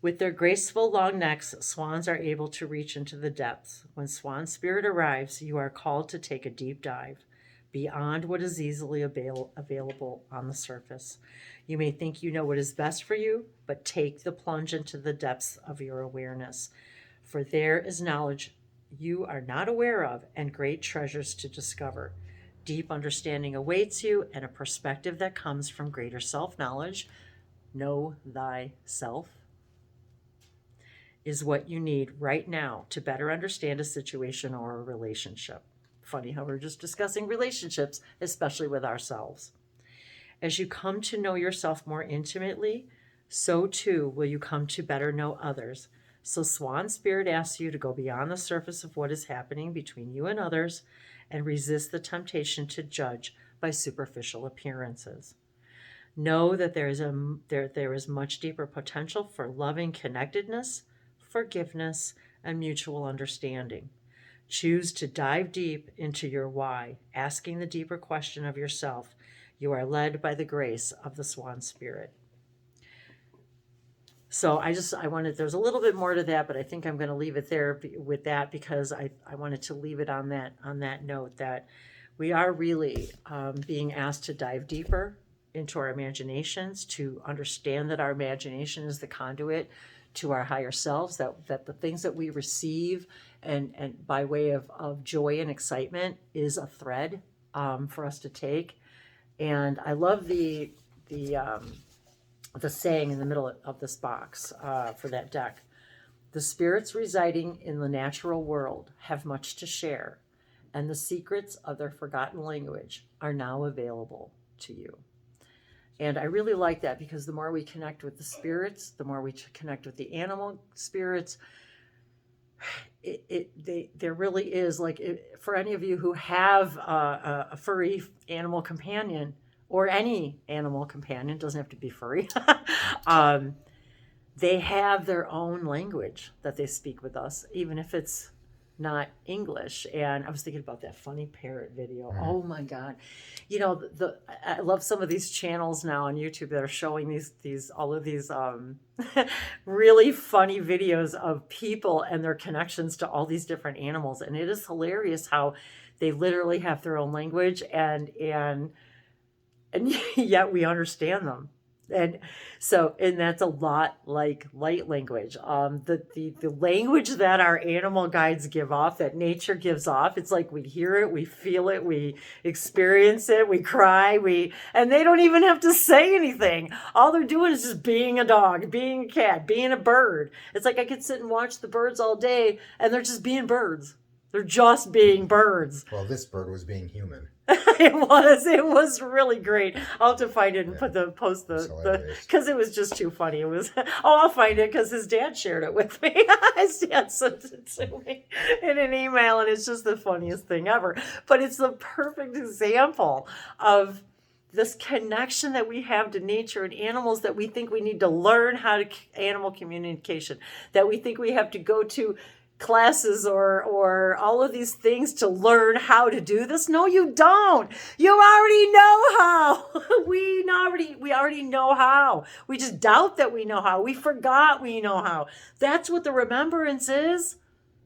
S1: With their graceful long necks, swans are able to reach into the depths. When Swan Spirit arrives, you are called to take a deep dive beyond what is easily available on the surface. You may think you know what is best for you, but take the plunge into the depths of your awareness. For there is knowledge you are not aware of and great treasures to discover. Deep understanding awaits you and a perspective that comes from greater self-knowledge. Know thyself is what you need right now to better understand a situation or a relationship. Funny how we're just discussing relationships, especially with ourselves. As you come to know yourself more intimately, so too will you come to better know others. So Swan Spirit asks you to go beyond the surface of what is happening between you and others and resist the temptation to judge by superficial appearances. Know that there is much deeper potential for loving connectedness, forgiveness, and mutual understanding. Choose to dive deep into your why, asking the deeper question of yourself. You are led by the grace of the Swan Spirit. So I wanted, there's a little bit more to that, but I think I'm going to leave it there with that because I wanted to leave it on that note that we are really being asked to dive deeper into our imaginations, to understand that our imagination is the conduit to our higher selves, that the things that we receive and by way of joy and excitement is a thread for us to take. And I love the saying in the middle of this box for that deck. The spirits residing in the natural world have much to share, and the secrets of their forgotten language are now available to you. And I really like that because the more we connect with the spirits, the more we connect with the animal spirits, there really is, like, for any of you who have a furry animal companion or any animal companion, doesn't have to be furry, they have their own language that they speak with us, even if it's not English. And I was thinking about that funny parrot video. Mm-hmm. Oh my God. You know, I love some of these channels now on YouTube that are showing all of these really funny videos of people and their connections to all these different animals. And it is hilarious how they literally have their own language and yet we understand them. And that's a lot like light language. The language that our animal guides give off, that nature gives off, it's like we hear it, we feel it, we experience it, we cry, and they don't even have to say anything. All they're doing is just being a dog, being a cat, being a bird. It's like I could sit and watch the birds all day and they're just being birds. They're just being birds.
S2: Well, this bird was being human.
S1: It was really great. I'll have to find it and post because it was just too funny. It was, I'll find it because his dad shared it with me. His dad sent it to me in an email, and it's just the funniest thing ever. But it's the perfect example of this connection that we have to nature and animals, that we think we need to learn how to animal communication, that we think we have to go to classes or all of these things to learn how to do this. No, you don't. You already know how. We already know how. We just doubt that we know how. We forgot we know how. That's what the remembrance is.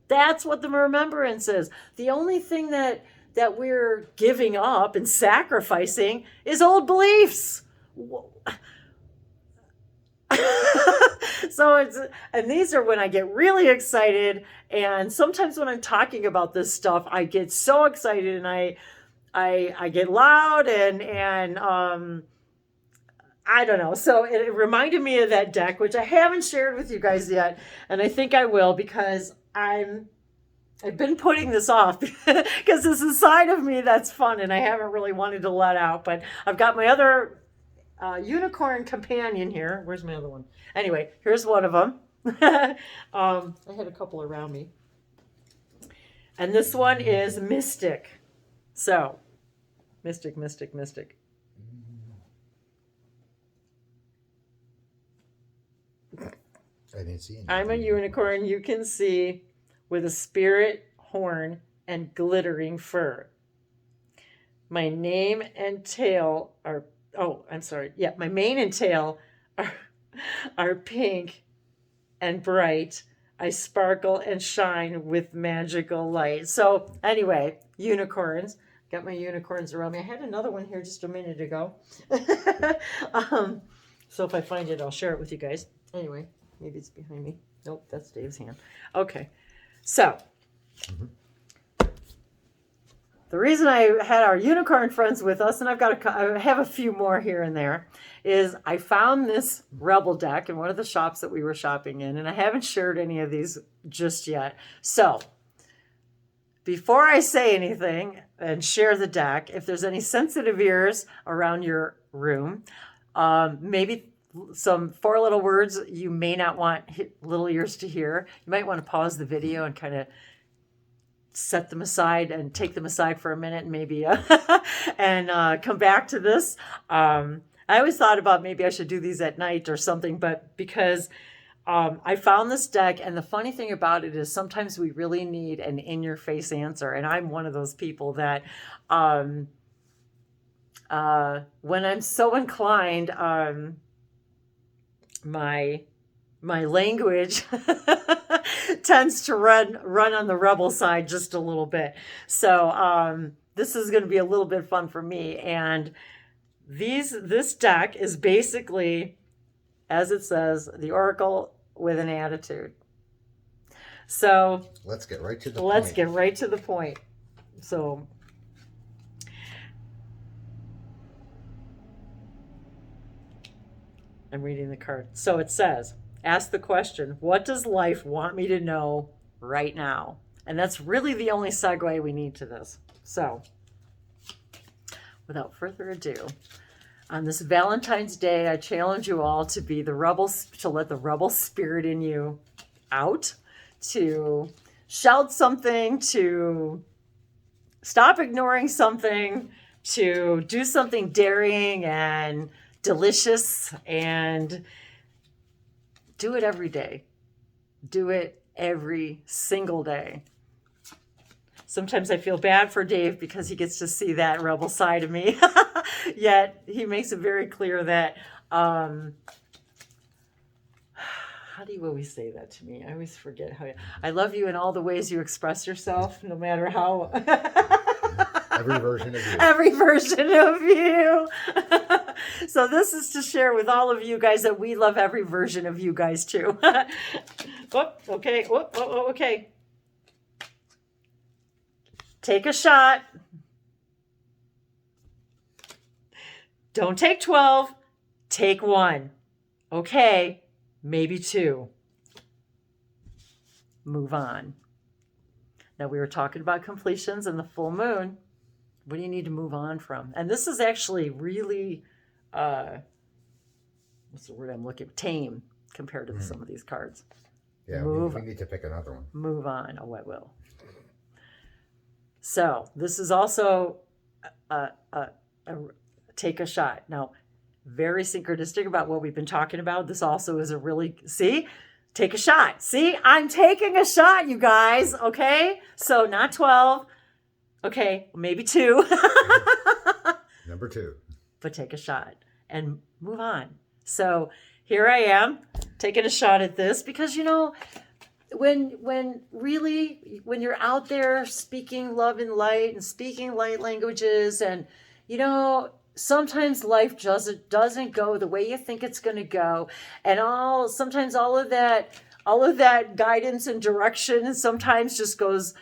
S1: That's what the remembrance is. The only thing that that we're giving up and sacrificing is old beliefs. And these are when I get really excited, and sometimes when I'm talking about this stuff, I get so excited and I get loud and I don't know. So it reminded me of that deck, which I haven't shared with you guys yet, and I think I will because I've been putting this off because there's a side of me that's fun and I haven't really wanted to let out. But I've got my other unicorn companion here. Where's my other one? Anyway, here's one of them. I had a couple around me. And this one is Mystic. So, Mystic.
S2: I didn't see anything.
S1: I'm a unicorn you can see with a spirit horn and glittering fur. My name and tail are, my mane and tail are pink and bright. I sparkle and shine with magical light. So anyway, unicorns. Got my unicorns around me. I had another one here just a minute ago. So if I find it, I'll share it with you guys. Anyway, maybe it's behind me. Nope, that's Dave's hand. Okay, so the reason I had our unicorn friends with us, and I have a few more here and there, is I found this Rebel deck in one of the shops that we were shopping in, and I haven't shared any of these just yet. So before I say anything and share the deck, if there's any sensitive ears around your room, maybe some 4 little words you may not want little ears to hear, you might want to pause the video and kind of set them aside and take them aside for a minute and maybe and come back to this. I always thought about maybe I should do these at night or something, but because I found this deck, and the funny thing about it is sometimes we really need an in-your-face answer, and I'm one of those people that when I'm so inclined, my language tends to run on the rebel side just a little bit. So this is going to be a little bit fun for me. And this deck is basically, as it says, the Oracle with an attitude. So
S2: let's get right to the
S1: point. So I'm reading the card. So it says, ask the question, what does life want me to know right now? And that's really the only segue we need to this. So without further ado, on this Valentine's Day, I challenge you all to be to let the rebel spirit in you out, to shout something, to stop ignoring something, to do something daring and delicious, and do it every day. Do it every single day. Sometimes I feel bad for Dave because he gets to see that rebel side of me. Yet he makes it very clear that, how do you always say that to me? I always forget how I love you in all the ways you express yourself, no matter how.
S2: Every version of you.
S1: Every version of you. So this is to share with all of you guys that we love every version of you guys too. Okay. Take a shot. Don't take 12. Take 1. Okay, maybe 2. Move on. Now we were talking about completions and the full moon. What do you need to move on from? And this is actually really, what's the word I'm looking for? Tame compared to some of these cards.
S2: Yeah, we need to pick another one.
S1: Move on. Oh, I will. So this is also take a shot. Now, very synchronistic about what we've been talking about. This also is a really, take a shot. See, I'm taking a shot, you guys. Okay. So not 12. Okay. Maybe 2.
S2: Number 2.
S1: But take a shot and move on. So here I am taking a shot at this because, when really when you're out there speaking love and light and speaking light languages, and sometimes life doesn't go the way you think it's going to go, and sometimes all of that guidance and direction sometimes just goes,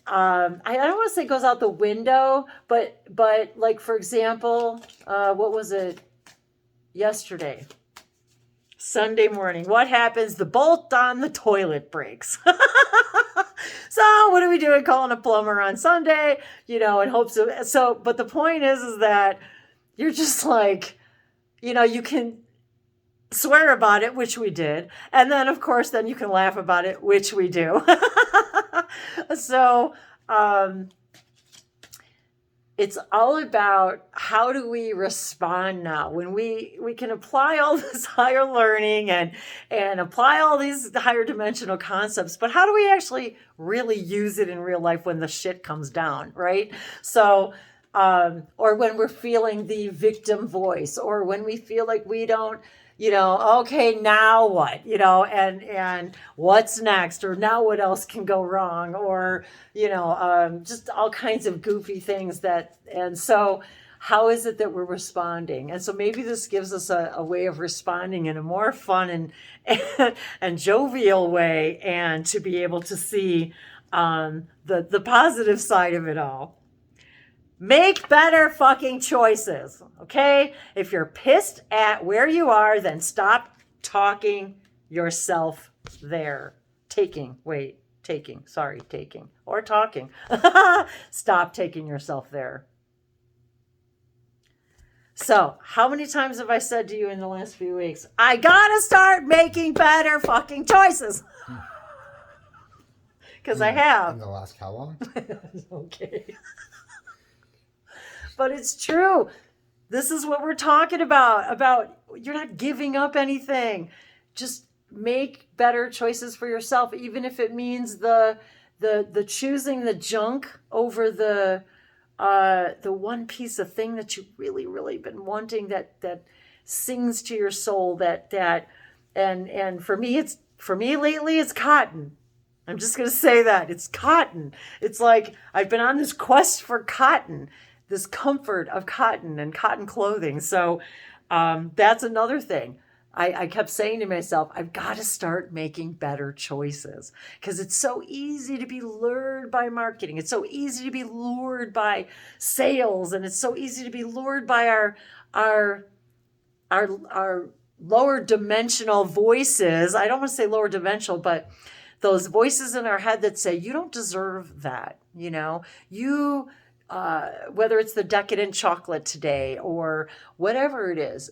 S1: I don't want to say goes out the window, but like, for example, what was it yesterday? Sunday morning, what happens? The bolt on the toilet breaks. So what are we doing? Calling a plumber on Sunday, in hopes of, but the point is that you're just like, you can swear about it, which we did. And then of course, then you can laugh about it, which we do. So, it's all about how do we respond now when we can apply all this higher learning and apply all these higher dimensional concepts, but how do we actually really use it in real life when the shit comes down, right? So, or when we're feeling the victim voice, or when we feel like we don't, okay, now what, and what's next, or now what else can go wrong, or, just all kinds of goofy things and so how is it that we're responding? And so maybe this gives us a way of responding in a more fun and jovial way, and to be able to see the positive side of it all. Make better fucking choices, okay? If you're pissed at where you are, then stop talking yourself there. Taking, or talking. Stop taking yourself there. So, how many times have I said to you in the last few weeks, I gotta start making better fucking choices? Because I have.
S2: In the last how long?
S1: Okay. But it's true. This is what we're talking about you're not giving up anything. Just make better choices for yourself, even if it means the choosing the junk over the one piece of thing that you really, really been wanting, that sings to your soul, and for me lately it's cotton. I'm just going to say that. It's cotton. It's like I've been on this quest for cotton, this comfort of cotton and cotton clothing. So that's another thing. I kept saying to myself, I've got to start making better choices, because it's so easy to be lured by marketing. It's so easy to be lured by sales, and it's so easy to be lured by our lower dimensional voices. I don't want to say lower dimensional, but those voices in our head that say, you don't deserve that. Whether it's the decadent chocolate today or whatever it is,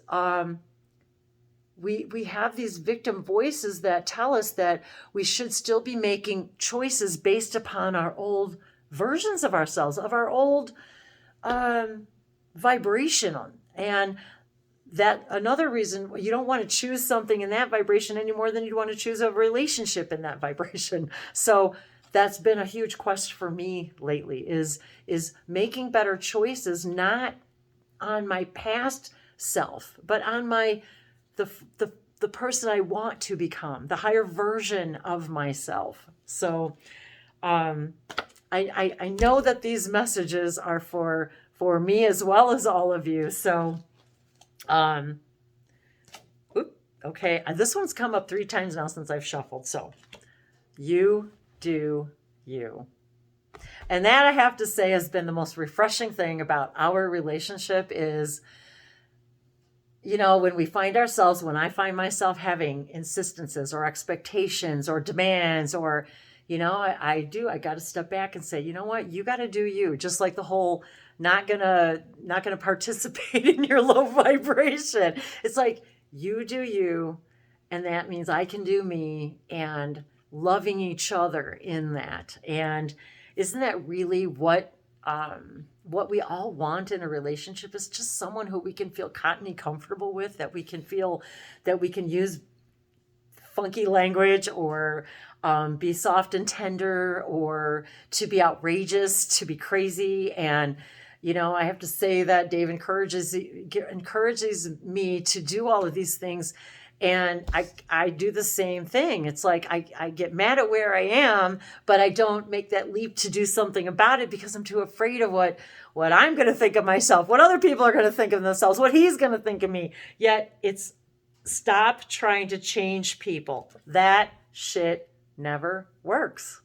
S1: we have these victim voices that tell us that we should still be making choices based upon our old versions of ourselves, of our old vibration. And that another reason you don't want to choose something in that vibration any more than you'd want to choose a relationship in that vibration. So that's been a huge quest for me lately, is making better choices, not on my past self, but on the person I want to become, the higher version of myself. So I know that these messages are for me as well as all of you. So okay, this one's come up 3 times now since I've shuffled. So you do you. And that, I have to say, has been the most refreshing thing about our relationship is, when when I find myself having insistences or expectations or demands, or, I got to step back and say, you know what, you got to do you. Just like the whole not gonna participate in your low vibration. It's like, you do you, and that means I can do me, and loving each other in that. And isn't that really what we all want in a relationship? Is just someone who we can feel cottony comfortable with, that we can feel that we can use funky language, or be soft and tender, or to be outrageous, to be crazy. And I have to say that Dave encourages me to do all of these things, And I do the same thing. It's like I get mad at where I am, but I don't make that leap to do something about it because I'm too afraid of what I'm going to think of myself, what other people are going to think of themselves, what he's going to think of me. Yet it's stop trying to change people. That shit never works.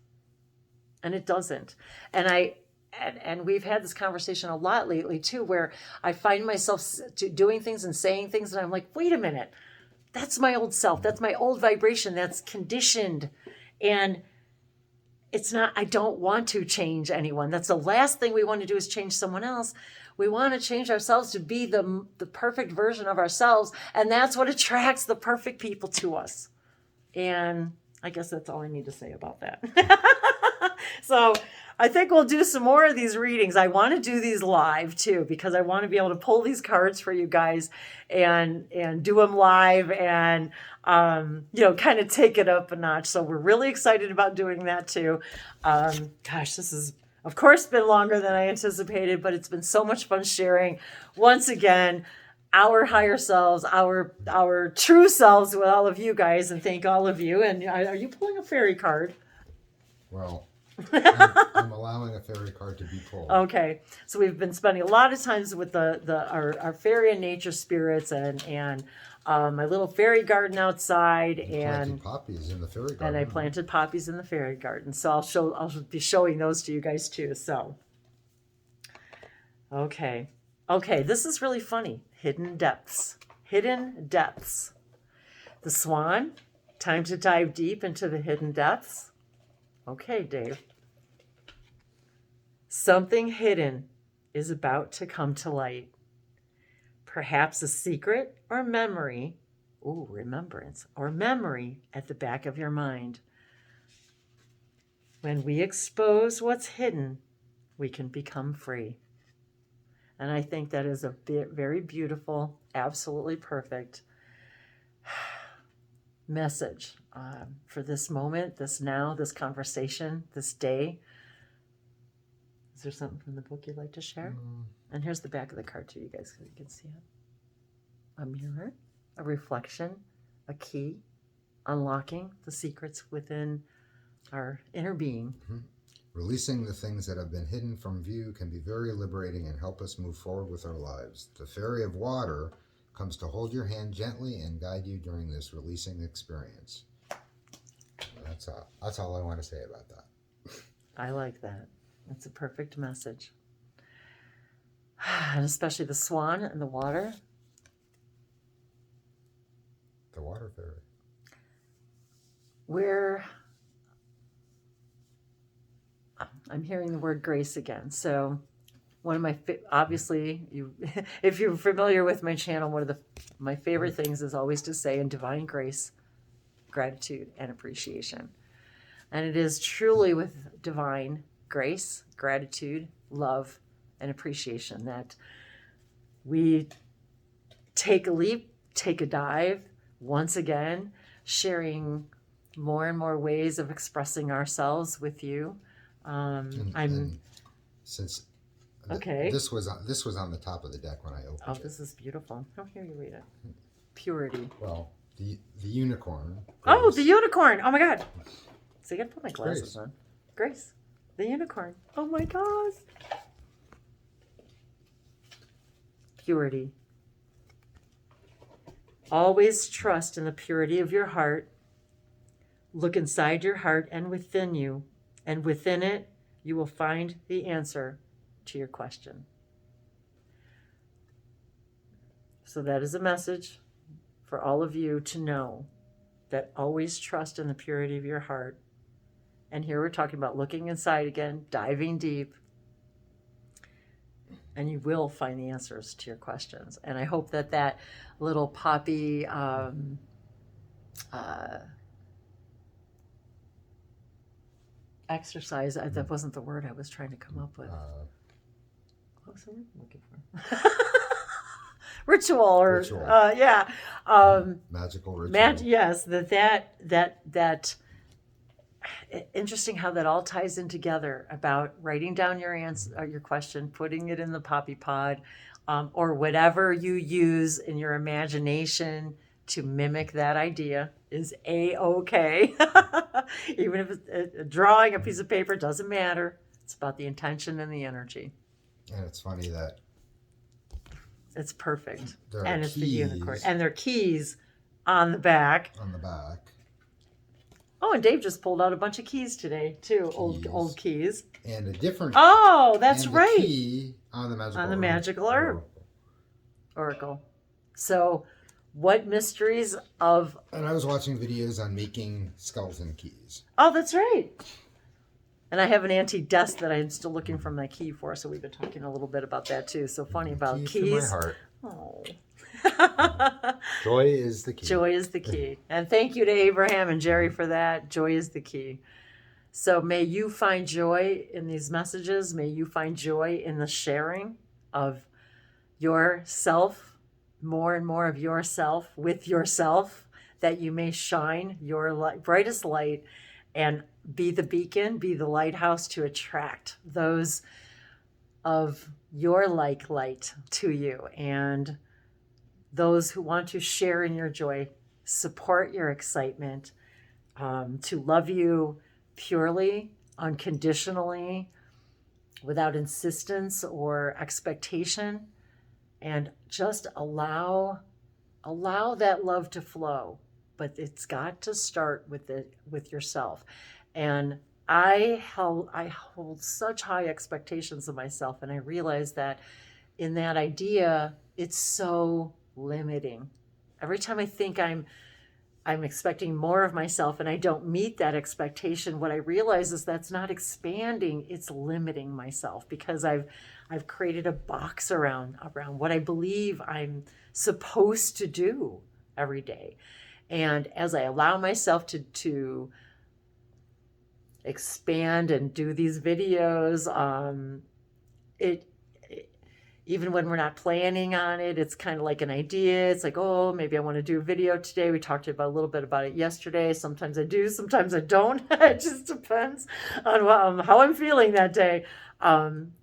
S1: And it doesn't. And we've had this conversation a lot lately too, where I find myself doing things and saying things and I'm like, wait a minute. That's my old self. That's my old vibration. That's conditioned. And it's not, I don't want to change anyone. That's the last thing we want to do is change someone else. We want to change ourselves to be the perfect version of ourselves. And that's what attracts the perfect people to us. And I guess that's all I need to say about that. So I think we'll do some more of these readings. I want to do these live too, because I want to be able to pull these cards for you guys and do them live and, kind of take it up a notch. So we're really excited about doing that too. This has, of course, been longer than I anticipated, but it's been so much fun sharing once again our higher selves, our true selves with all of you guys, and thank all of you. And are you pulling a fairy card?
S2: Well, I'm allowing a fairy card to be pulled.
S1: Okay, so we've been spending a lot of times with our fairy and nature spirits and my little fairy garden outside,
S2: and planted poppies in the fairy garden.
S1: And I planted poppies in the fairy garden. So I'll be showing those to you guys too. So okay, this is really funny. Hidden depths. The swan. Time to dive deep into the hidden depths. Okay, Dave. Something hidden is about to come to light. Perhaps a secret or memory, remembrance, or memory at the back of your mind. When we expose what's hidden, we can become free. And I think that is a very beautiful, absolutely perfect message for this moment, this now, this conversation, this day. Is there something from the book you'd like to share? And here's the back of the card too, you guys, so you can see it. A mirror, a reflection, a key, unlocking the secrets within our inner being.
S2: Mm-hmm. Releasing the things that have been hidden from view can be very liberating and help us move forward with our lives. The Fairy of Water comes to hold your hand gently and guide you during this releasing experience. That's all I want to say about that.
S1: I like that. That's a perfect message. And especially the swan and the water.
S2: The water fairy.
S1: I'm hearing the word grace again. So one of my, obviously, if you're familiar with my channel, one of my favorite things is always to say in divine grace, gratitude, and appreciation. And it is truly with divine grace, gratitude, love, and appreciation that we take a leap, take a dive, once again, sharing more and more ways of expressing ourselves with you.
S2: And since
S1: okay,
S2: this was on the top of the deck when I opened it.
S1: Oh, this is beautiful. Oh, here you read it. Purity.
S2: Well, the unicorn.
S1: Oh, the unicorn. Oh my God. So I gotta put my glasses
S2: Grace.
S1: on. Grace. The unicorn. Oh my gosh. Purity. Always trust in the purity of your heart. Look inside your heart and within you, and within it, you will find the answer to your question. So that is a message for all of you to know that always trust in the purity of your heart. And here we're talking about looking inside again, diving deep, and you will find the answers to your questions. And I hope that that little poppy exercise, that wasn't the word I was trying to come up with. What was the word I'm looking for? Ritual, or
S2: Ritual.
S1: Yeah.
S2: Magical ritual.
S1: Yes, that interesting how that all ties in together about writing down your answer, your question, putting it in the poppy pod, or whatever you use in your imagination to mimic that idea is A-okay. Even if it's drawing a piece of paper, doesn't matter. It's about the intention and the energy.
S2: And it's funny that
S1: it's perfect.
S2: there
S1: and
S2: are
S1: it's the
S2: keys
S1: unicorn. And there are keys on the back.
S2: on the back.
S1: Oh, and Dave just pulled out a bunch of keys today, too.
S2: Keys.
S1: Old keys.
S2: And a different
S1: Oh, that's
S2: and
S1: right.
S2: key on the magical
S1: herb. Oracle. So, what mysteries of...
S2: And I was watching videos on making skeleton keys.
S1: Oh, that's right. And I have an antique desk that I'm still looking for my key for, so we've been talking a little bit about that, too. So funny about
S2: Key
S1: keys.
S2: to my heart.
S1: Oh.
S2: Joy is the key.
S1: Joy is the key. And thank you to Abraham and Jerry for that. Joy is the key. So may you find joy in these messages. May you find joy in the sharing of yourself, more and more of yourself with yourself, that you may shine your brightest light and be the beacon, be the lighthouse to attract those of your light to you, and those who want to share in your joy, support your excitement, to love you purely, unconditionally, without insistence or expectation, and just allow that love to flow. But it's got to start with yourself. And I hold such high expectations of myself, and I realize that in that idea, it's so limiting. Every time I think I'm expecting more of myself and I don't meet that expectation, what I realize is that's not expanding, it's limiting myself, because I've created a box around what I believe I'm supposed to do every day. And as I allow myself to expand and do these videos, even when we're not planning on it, it's kind of like an idea. It's like, oh, maybe I want to do a video today. We talked about a little bit about it yesterday. Sometimes I do, sometimes I don't. It just depends on how I'm feeling that day.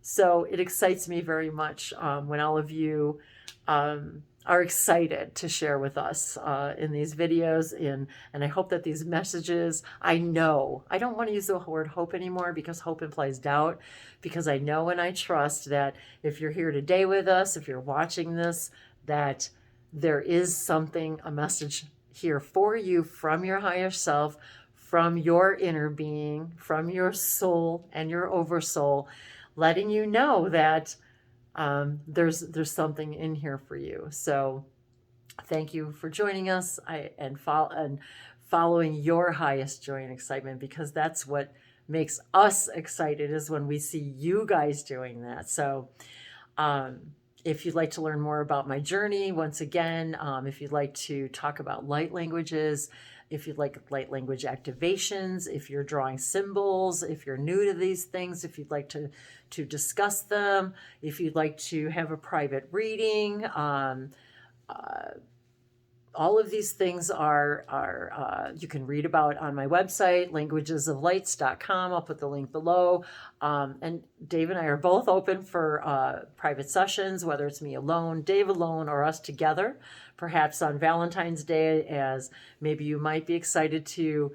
S1: So it excites me very much when all of you are excited to share with us in these videos. And I hope that these messages, I know, I don't want to use the word hope anymore, because hope implies doubt, because I know and I trust that if you're here today with us, if you're watching this, that there is something, a message here for you from your higher self, from your inner being, from your soul and your oversoul, letting you know that there's something in here for you. So thank you for joining us and following your highest joy and excitement, because that's what makes us excited, is when we see you guys doing that. So if you'd like to learn more about my journey, once again, if you'd like to talk about light languages, if you'd like light language activations, if you're drawing symbols, if you're new to these things, if you'd like to discuss them, if you'd like to have a private reading, all of these things are you can read about on my website, languagesoflights.com. I'll put the link below. And Dave and I are both open for private sessions, whether it's me alone, Dave alone, or us together, perhaps on Valentine's Day, as maybe you might be excited to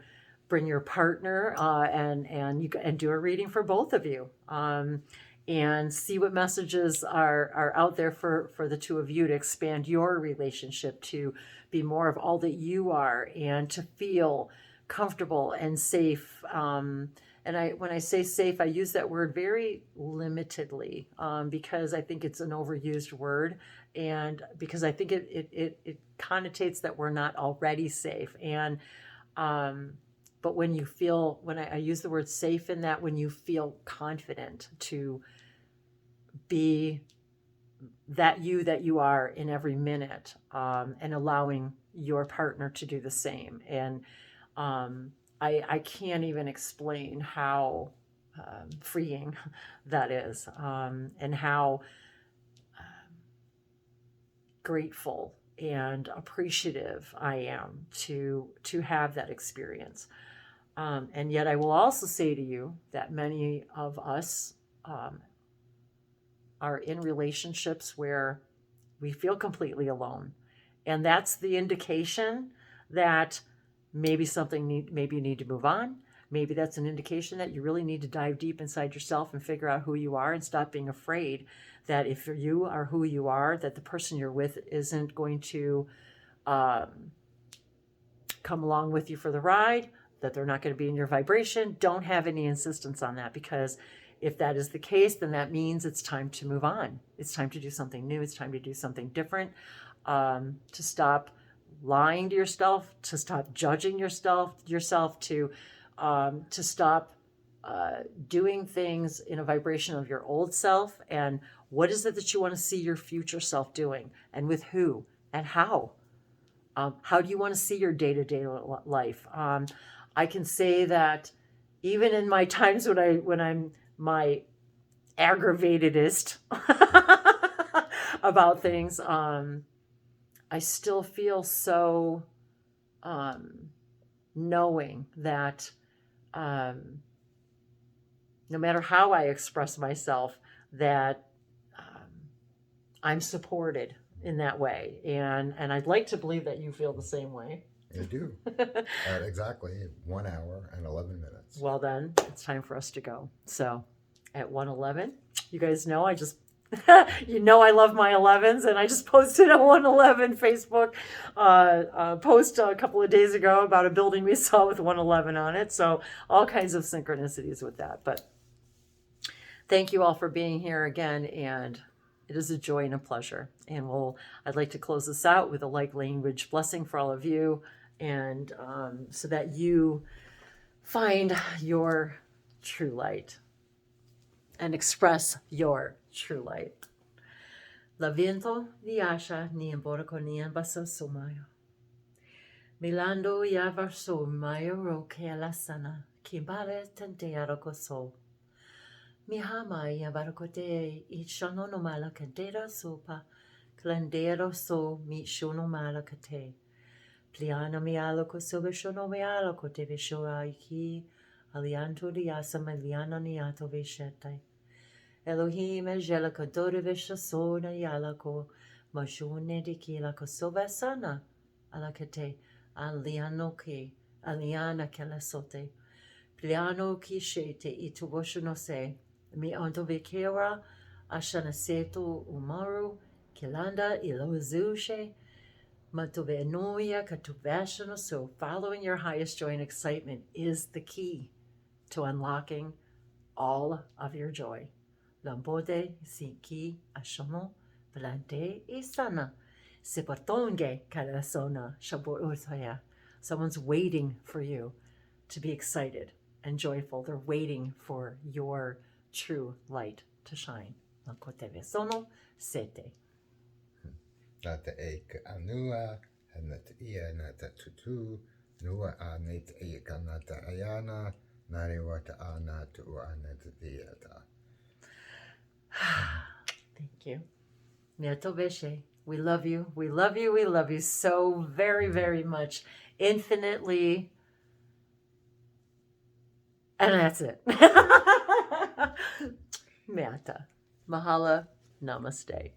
S1: bring your partner and do a reading for both of you. And see what messages are out there for the two of you to expand your relationship, to be more of all that you are, and to feel comfortable and safe. And when I say safe, I use that word very limitedly, because I think it's an overused word, and because I think it connotates that we're not already safe. And but when you feel, when I use the word safe in that, when you feel confident to be that you are in every minute, and allowing your partner to do the same. And I can't even explain how freeing that is, and how grateful and appreciative I am to have that experience. And yet I will also say to you that many of us are in relationships where we feel completely alone, And that's the indication that maybe maybe you need to move on. Maybe that's an indication that you really need to dive deep inside yourself and figure out who you are and stop being afraid that if you are who you are, that the person you're with isn't going to come along with you for the ride, that they're not going to be in your vibration. Don't have any insistence on that, because if that is the case, then that means it's time to move on. It's time to do something new. It's time to do something different, to stop lying to yourself, to stop judging yourself, to stop doing things in a vibration of your old self. And what is it that you want to see your future self doing, and with who and how? How do you want to see your day-to-day life? I can say that even in my times when I'm my aggravatedest about things, I still feel so knowing that no matter how I express myself, that I'm supported in that way. And I'd like to believe that you feel the same way.
S2: I do. At exactly 1 hour and 11 minutes.
S1: Well, then it's time for us to go. So at 1:11, you guys know I just, I love my 11s, and I just posted a 111 Facebook post a couple of days ago about a building we saw with 111 on it. So all kinds of synchronicities with that. But thank you all for being here again, and it is a joy and a pleasure. And I'd like to close this out with a like language blessing for all of you, and so that you find your true light and express your true light. Laviento viasha ni emborco ni embaso sumayo. Milando yavarso mayo roke la sana, kimbale tentearo coso. Mihama yavarcote I shono mala candera sopa, clandero so mi shono mala cate. Pliana mialo cosobe shono mialo cote vishora iki, alianto diasa maliana niato vishete. Elohim angelica dore vishasona yalako, majone di kila kosova sana, alakate, aliano ke, aliana kelasote. Pliano ki shete ituboshono se. Mi anto vikera ashanaseto umaru kilanda ilozushe matuvenoya katuvashano. So following your highest joy and excitement is the key to unlocking all of your joy. Lambode sinki ashono blante isana sipatonge kalasona shaborutaya. Someone's waiting for you to be excited and joyful. They're waiting for your true light to shine. Lakoteve sono sete.
S2: Nata ek anua, nata ia nata tutu, nua anit eka nata ayana, nari wata anatu anata diata.
S1: Thank you. Nieto Veshe. We love you. We love you. We love you so very, very much. Infinitely. And that's it. Mata. Mahala. Namaste.